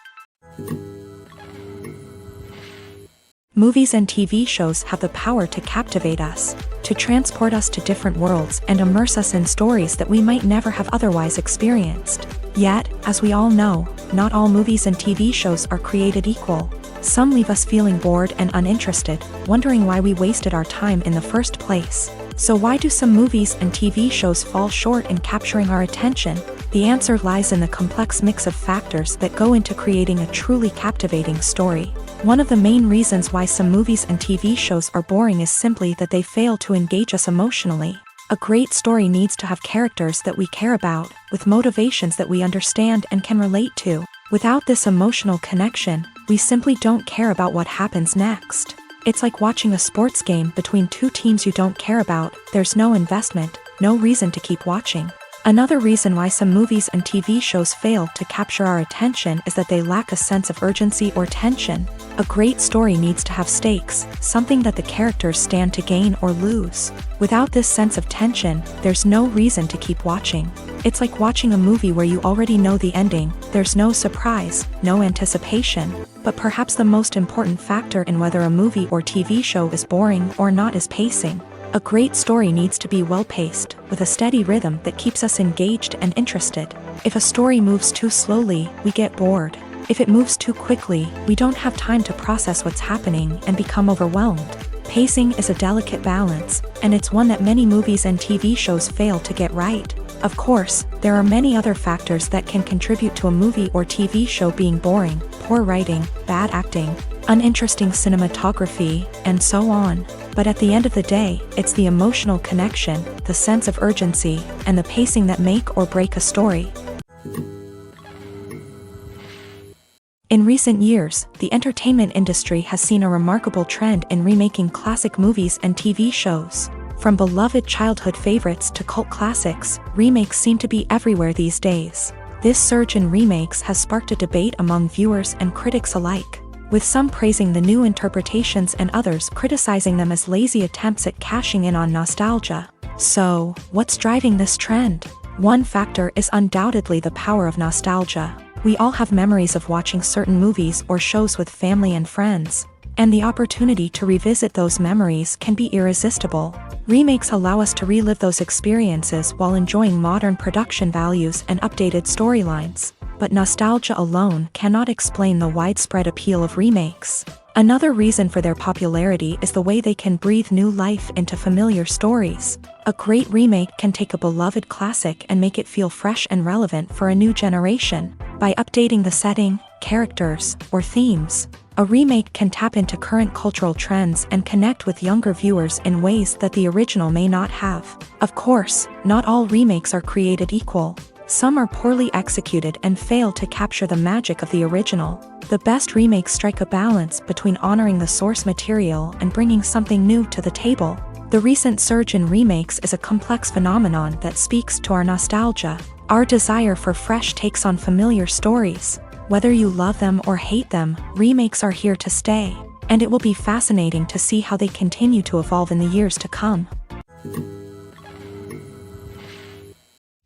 Movies and TV shows have the power to captivate us, to transport us to different worlds and immerse us in stories that we might never have otherwise experienced. Yet, as we all know, not all movies and TV shows are created equal. Some leave us feeling bored and uninterested, wondering why we wasted our time in the first place. So why do some movies and TV shows fall short in capturing our attention? The answer lies in the complex mix of factors that go into creating a truly captivating story. One of the main reasons why some movies and TV shows are boring is simply that they fail to engage us emotionally. A great story needs to have characters that we care about, with motivations that we understand and can relate to. Without this emotional connection, we simply don't care about what happens next. It's like watching a sports game between two teams you don't care about. There's no investment, no reason to keep watching. Another reason why some movies and TV shows fail to capture our attention is that they lack a sense of urgency or tension. A great story needs to have stakes, something that the characters stand to gain or lose. Without this sense of tension, there's no reason to keep watching. It's like watching a movie where you already know the ending, there's no surprise, no anticipation. But perhaps the most important factor in whether a movie or TV show is boring or not is pacing. A great story needs to be well-paced, with a steady rhythm that keeps us engaged and interested. If a story moves too slowly, we get bored. If it moves too quickly, we don't have time to process what's happening and become overwhelmed. Pacing is a delicate balance, and it's one that many movies and TV shows fail to get right. Of course, there are many other factors that can contribute to a movie or TV show being boring: poor writing, bad acting, uninteresting cinematography, and so on. But at the end of the day, it's the emotional connection, the sense of urgency, and the pacing that make or break a story. In recent years, the entertainment industry has seen a remarkable trend in remaking classic movies and TV shows. From beloved childhood favorites to cult classics, remakes seem to be everywhere these days. This surge in remakes has sparked a debate among viewers and critics alike, with some praising the new interpretations and others criticizing them as lazy attempts at cashing in on nostalgia. So, what's driving this trend? One factor is undoubtedly the power of nostalgia. We all have memories of watching certain movies or shows with family and friends, and the opportunity to revisit those memories can be irresistible. Remakes allow us to relive those experiences while enjoying modern production values and updated storylines. But nostalgia alone cannot explain the widespread appeal of remakes. Another reason for their popularity is the way they can breathe new life into familiar stories. A great remake can take a beloved classic and make it feel fresh and relevant for a new generation. By updating the setting, characters, or themes, a remake can tap into current cultural trends and connect with younger viewers in ways that the original may not have. Of course, not all remakes are created equal. Some are poorly executed and fail to capture the magic of the original. The best remakes strike a balance between honoring the source material and bringing something new to the table. The recent surge in remakes is a complex phenomenon that speaks to our nostalgia, our desire for fresh takes on familiar stories. Whether you love them or hate them, remakes are here to stay, and it will be fascinating to see how they continue to evolve in the years to come.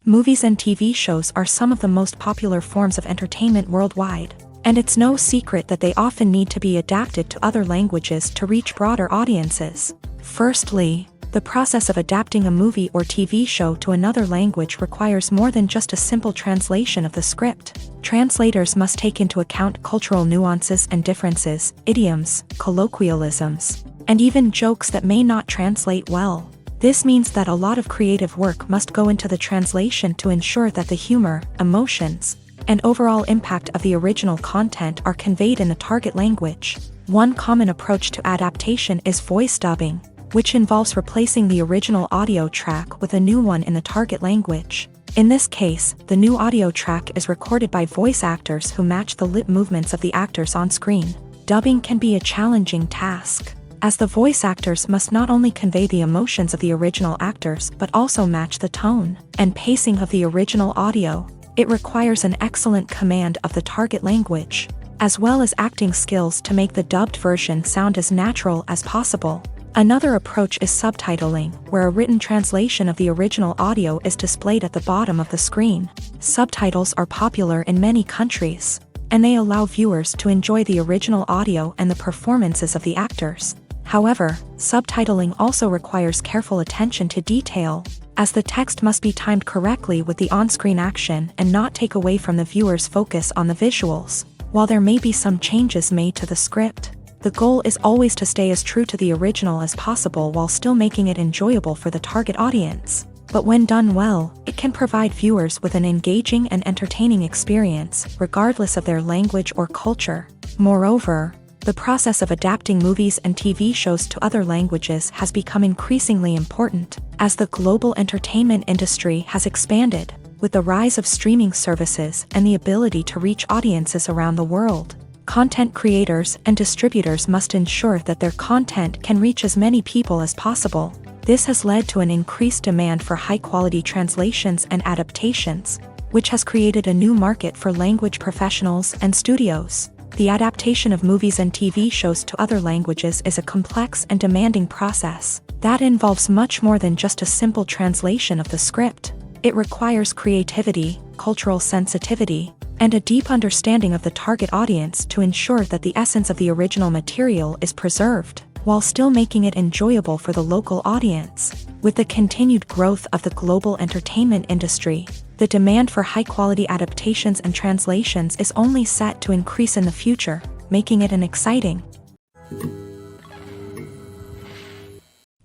Movies and TV shows are some of the most popular forms of entertainment worldwide, and it's no secret that they often need to be adapted to other languages to reach broader audiences. Firstly, the process of adapting a movie or TV show to another language requires more than just a simple translation of the script. Translators must take into account cultural nuances and differences, idioms, colloquialisms, and even jokes that may not translate well. This means that a lot of creative work must go into the translation to ensure that the humor, emotions, and overall impact of the original content are conveyed in the target language. One common approach to adaptation is voice dubbing, which involves replacing the original audio track with a new one in the target language. In this case, the new audio track is recorded by voice actors who match the lip movements of the actors on screen. Dubbing can be a challenging task, as the voice actors must not only convey the emotions of the original actors but also match the tone and pacing of the original audio. It requires an excellent command of the target language, as well as acting skills to make the dubbed version sound as natural as possible. Another approach is subtitling, where a written translation of the original audio is displayed at the bottom of the screen. Subtitles are popular in many countries, and they allow viewers to enjoy the original audio and the performances of the actors. However, subtitling also requires careful attention to detail, as the text must be timed correctly with the on-screen action and not take away from the viewer's focus on the visuals. While there may be some changes made to the script, the goal is always to stay as true to the original as possible while still making it enjoyable for the target audience. But when done well, it can provide viewers with an engaging and entertaining experience, regardless of their language or culture. Moreover, the process of adapting movies and TV shows to other languages has become increasingly important, as the global entertainment industry has expanded, with the rise of streaming services and the ability to reach audiences around the world. Content creators and distributors must ensure that their content can reach as many people as possible. This has led to an increased demand for high-quality translations and adaptations, which has created a new market for language professionals and studios. The adaptation of movies and TV shows to other languages is a complex and demanding process that involves much more than just a simple translation of the script. It requires creativity, cultural sensitivity, and a deep understanding of the target audience to ensure that the essence of the original material is preserved, while still making it enjoyable for the local audience. With the continued growth of the global entertainment industry, the demand for high-quality adaptations and translations is only set to increase in the future, making it an exciting.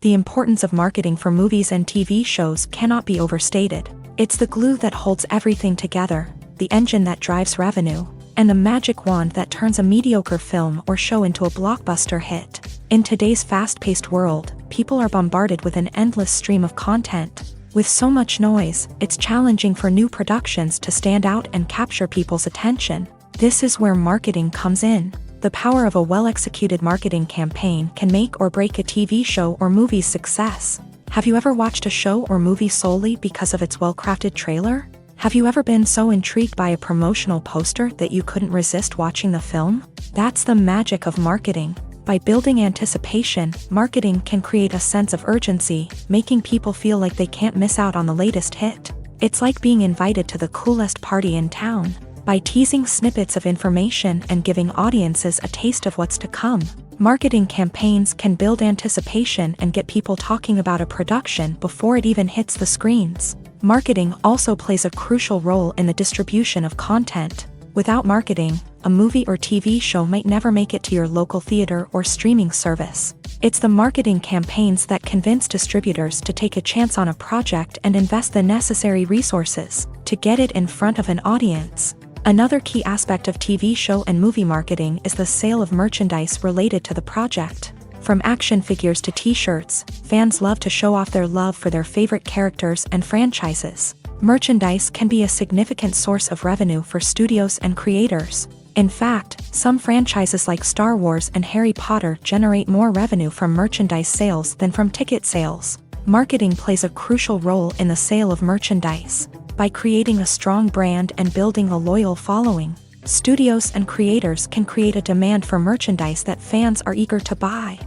The importance of marketing for movies and TV shows cannot be overstated. It's the glue that holds everything together, the engine that drives revenue, and the magic wand that turns a mediocre film or show into a blockbuster hit. In today's fast-paced world, people are bombarded with an endless stream of content. With so much noise, it's challenging for new productions to stand out and capture people's attention. This is where marketing comes in. The power of a well-executed marketing campaign can make or break a TV show or movie's success. Have you ever watched a show or movie solely because of its well-crafted trailer? Have you ever been so intrigued by a promotional poster that you couldn't resist watching the film? That's the magic of marketing. By building anticipation, marketing can create a sense of urgency, making people feel like they can't miss out on the latest hit. It's like being invited to the coolest party in town. By teasing snippets of information and giving audiences a taste of what's to come, marketing campaigns can build anticipation and get people talking about a production before it even hits the screens. Marketing also plays a crucial role in the distribution of content. Without marketing, a movie or TV show might never make it to your local theater or streaming service. It's the marketing campaigns that convince distributors to take a chance on a project and invest the necessary resources to get it in front of an audience. Another key aspect of TV show and movie marketing is the sale of merchandise related to the project. From action figures to t-shirts, fans love to show off their love for their favorite characters and franchises. Merchandise can be a significant source of revenue for studios and creators. In fact, some franchises like Star Wars and Harry Potter generate more revenue from merchandise sales than from ticket sales. Marketing plays a crucial role in the sale of merchandise. By creating a strong brand and building a loyal following, studios and creators can create a demand for merchandise that fans are eager to buy.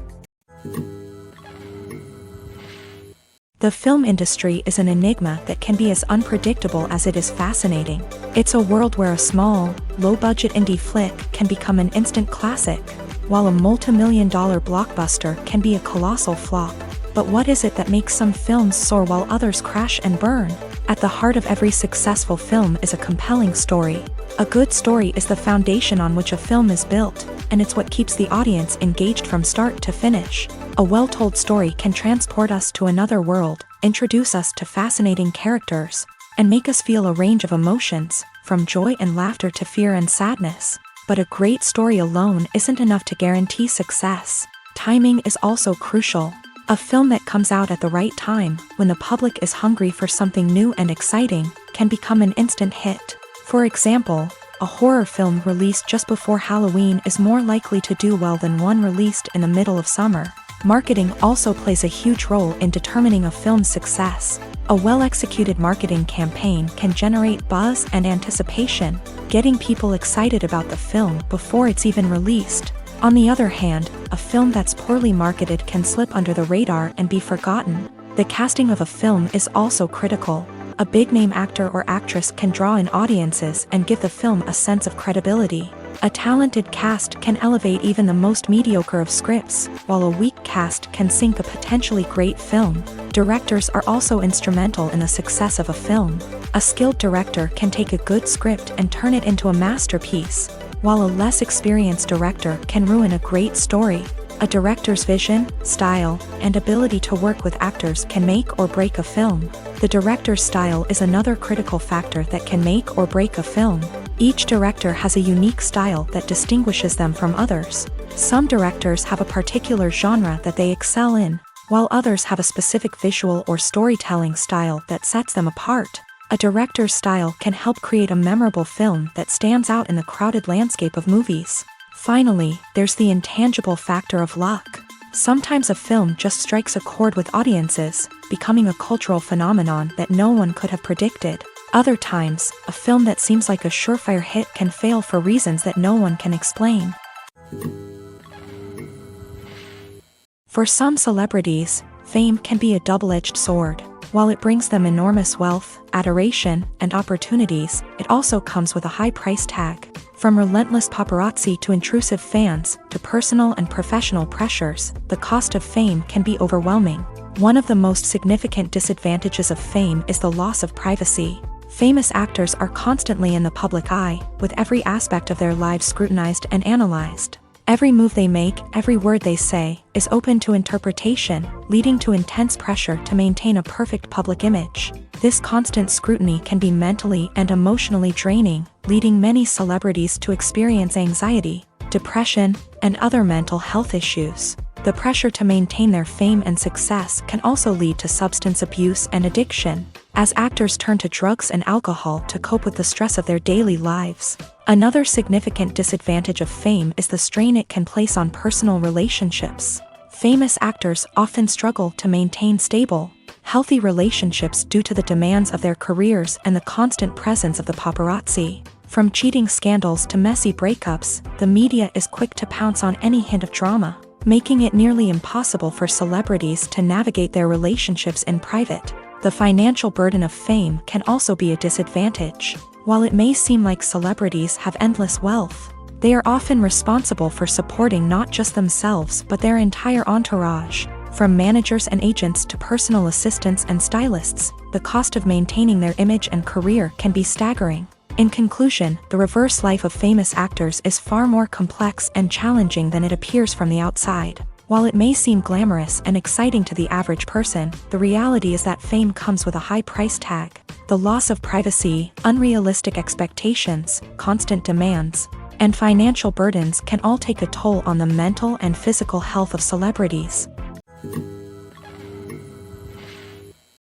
The film industry is an enigma that can be as unpredictable as it is fascinating. It's a world where a small, low-budget indie flick can become an instant classic, while a multi-million-dollar blockbuster can be a colossal flop. But what is it that makes some films soar while others crash and burn? At the heart of every successful film is a compelling story. A good story is the foundation on which a film is built, and it's what keeps the audience engaged from start to finish. A well-told story can transport us to another world, introduce us to fascinating characters, and make us feel a range of emotions, from joy and laughter to fear and sadness. But a great story alone isn't enough to guarantee success. Timing is also crucial. A film that comes out at the right time, when the public is hungry for something new and exciting, can become an instant hit. For example, a horror film released just before Halloween is more likely to do well than one released in the middle of summer. Marketing also plays a huge role in determining a film's success. A well-executed marketing campaign can generate buzz and anticipation, getting people excited about the film before it's even released. On the other hand, a film that's poorly marketed can slip under the radar and be forgotten. The casting of a film is also critical. A big-name actor or actress can draw in audiences and give the film a sense of credibility. A talented cast can elevate even the most mediocre of scripts, while a weak cast can sink a potentially great film. Directors are also instrumental in the success of a film. A skilled director can take a good script and turn it into a masterpiece, while a less experienced director can ruin a great story. A director's vision, style, and ability to work with actors can make or break a film. The director's style is another critical factor that can make or break a film. Each director has a unique style that distinguishes them from others. Some directors have a particular genre that they excel in, while others have a specific visual or storytelling style that sets them apart. A director's style can help create a memorable film that stands out in the crowded landscape of movies. Finally, there's the intangible factor of luck. Sometimes a film just strikes a chord with audiences, becoming a cultural phenomenon that no one could have predicted. Other times, a film that seems like a surefire hit can fail for reasons that no one can explain. For some celebrities, fame can be a double-edged sword. While it brings them enormous wealth, adoration, and opportunities, it also comes with a high price tag. From relentless paparazzi to intrusive fans, to personal and professional pressures, the cost of fame can be overwhelming. One of the most significant disadvantages of fame is the loss of privacy. Famous actors are constantly in the public eye, with every aspect of their lives scrutinized and analyzed. Every move they make, every word they say, is open to interpretation, leading to intense pressure to maintain a perfect public image. This constant scrutiny can be mentally and emotionally draining, leading many celebrities to experience anxiety, depression, and other mental health issues. The pressure to maintain their fame and success can also lead to substance abuse and addiction, as actors turn to drugs and alcohol to cope with the stress of their daily lives. Another significant disadvantage of fame is the strain it can place on personal relationships. Famous actors often struggle to maintain stable, healthy relationships due to the demands of their careers and the constant presence of the paparazzi. From cheating scandals to messy breakups, the media is quick to pounce on any hint of drama, making it nearly impossible for celebrities to navigate their relationships in private. The financial burden of fame can also be a disadvantage. While it may seem like celebrities have endless wealth, they are often responsible for supporting not just themselves but their entire entourage. From managers and agents to personal assistants and stylists, the cost of maintaining their image and career can be staggering. In conclusion, the reverse life of famous actors is far more complex and challenging than it appears from the outside. While it may seem glamorous and exciting to the average person, the reality is that fame comes with a high price tag. The loss of privacy, unrealistic expectations, constant demands, and financial burdens can all take a toll on the mental and physical health of celebrities.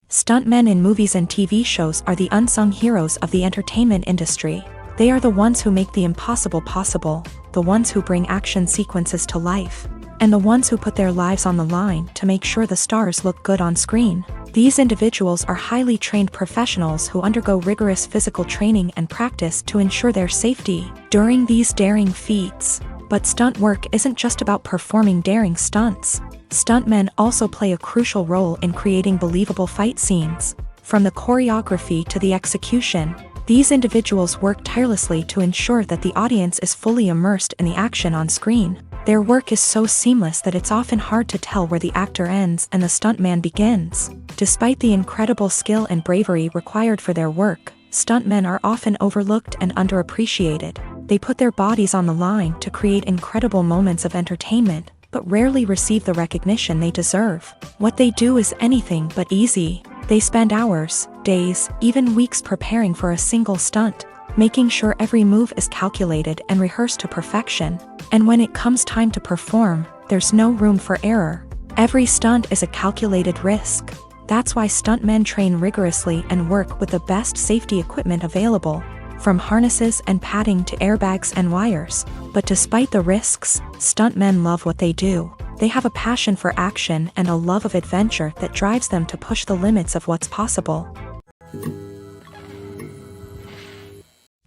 Stuntmen in movies and TV shows are the unsung heroes of the entertainment industry. They are the ones who make the impossible possible, the ones who bring action sequences to life, and the ones who put their lives on the line to make sure the stars look good on screen. These individuals are highly trained professionals who undergo rigorous physical training and practice to ensure their safety during these daring feats. But stunt work isn't just about performing daring stunts. Stuntmen also play a crucial role in creating believable fight scenes. From the choreography to the execution, these individuals work tirelessly to ensure that the audience is fully immersed in the action on screen. Their work is so seamless that it's often hard to tell where the actor ends and the stuntman begins. Despite the incredible skill and bravery required for their work, stuntmen are often overlooked and underappreciated. They put their bodies on the line to create incredible moments of entertainment, but rarely receive the recognition they deserve. What they do is anything but easy. They spend hours, days, even weeks preparing for a single stunt, making sure every move is calculated and rehearsed to perfection. And when it comes time to perform, there's no room for error. Every stunt is a calculated risk. That's why stuntmen train rigorously and work with the best safety equipment available, from harnesses and padding to airbags and wires. But despite the risks, stuntmen love what they do. They have a passion for action and a love of adventure that drives them to push the limits of what's possible.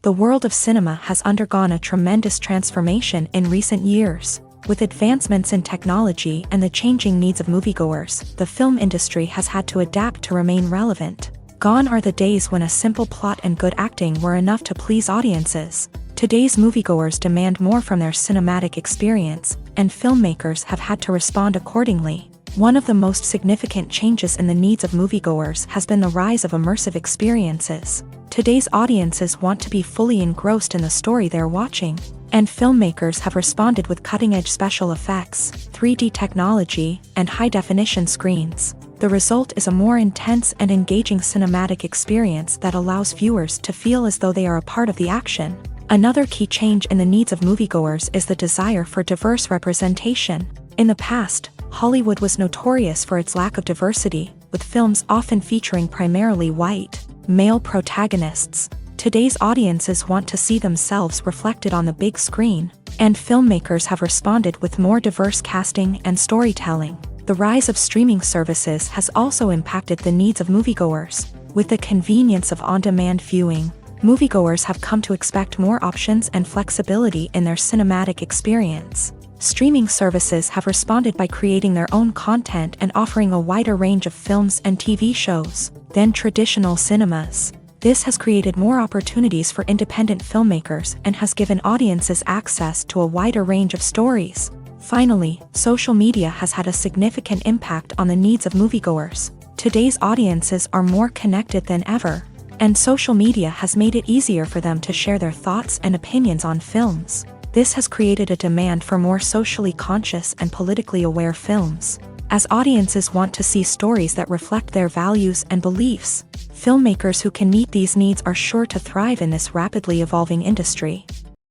The world of cinema has undergone a tremendous transformation in recent years. With advancements in technology and the changing needs of moviegoers, the film industry has had to adapt to remain relevant. Gone are the days when a simple plot and good acting were enough to please audiences. Today's moviegoers demand more from their cinematic experience, and filmmakers have had to respond accordingly. One of the most significant changes in the needs of moviegoers has been the rise of immersive experiences. Today's audiences want to be fully engrossed in the story they're watching, and filmmakers have responded with cutting-edge special effects, 3D technology, and high-definition screens. The result is a more intense and engaging cinematic experience that allows viewers to feel as though they are a part of the action. Another key change in the needs of moviegoers is the desire for diverse representation. In the past, Hollywood was notorious for its lack of diversity, with films often featuring primarily white, male protagonists. Today's audiences want to see themselves reflected on the big screen, And filmmakers have responded with more diverse casting and storytelling. The rise of streaming services has also impacted the needs of moviegoers. With the convenience of on-demand viewing, moviegoers have come to expect more options and flexibility in their cinematic experience. Streaming services have responded by creating their own content and offering a wider range of films and TV shows than traditional cinemas. This has created more opportunities for independent filmmakers and has given audiences access to a wider range of stories. Finally, social media has had a significant impact on the needs of moviegoers. Today's audiences are more connected than ever, and social media has made it easier for them to share their thoughts and opinions on films. This has created a demand for more socially conscious and politically aware films. As audiences want to see stories that reflect their values and beliefs, filmmakers who can meet these needs are sure to thrive in this rapidly evolving industry.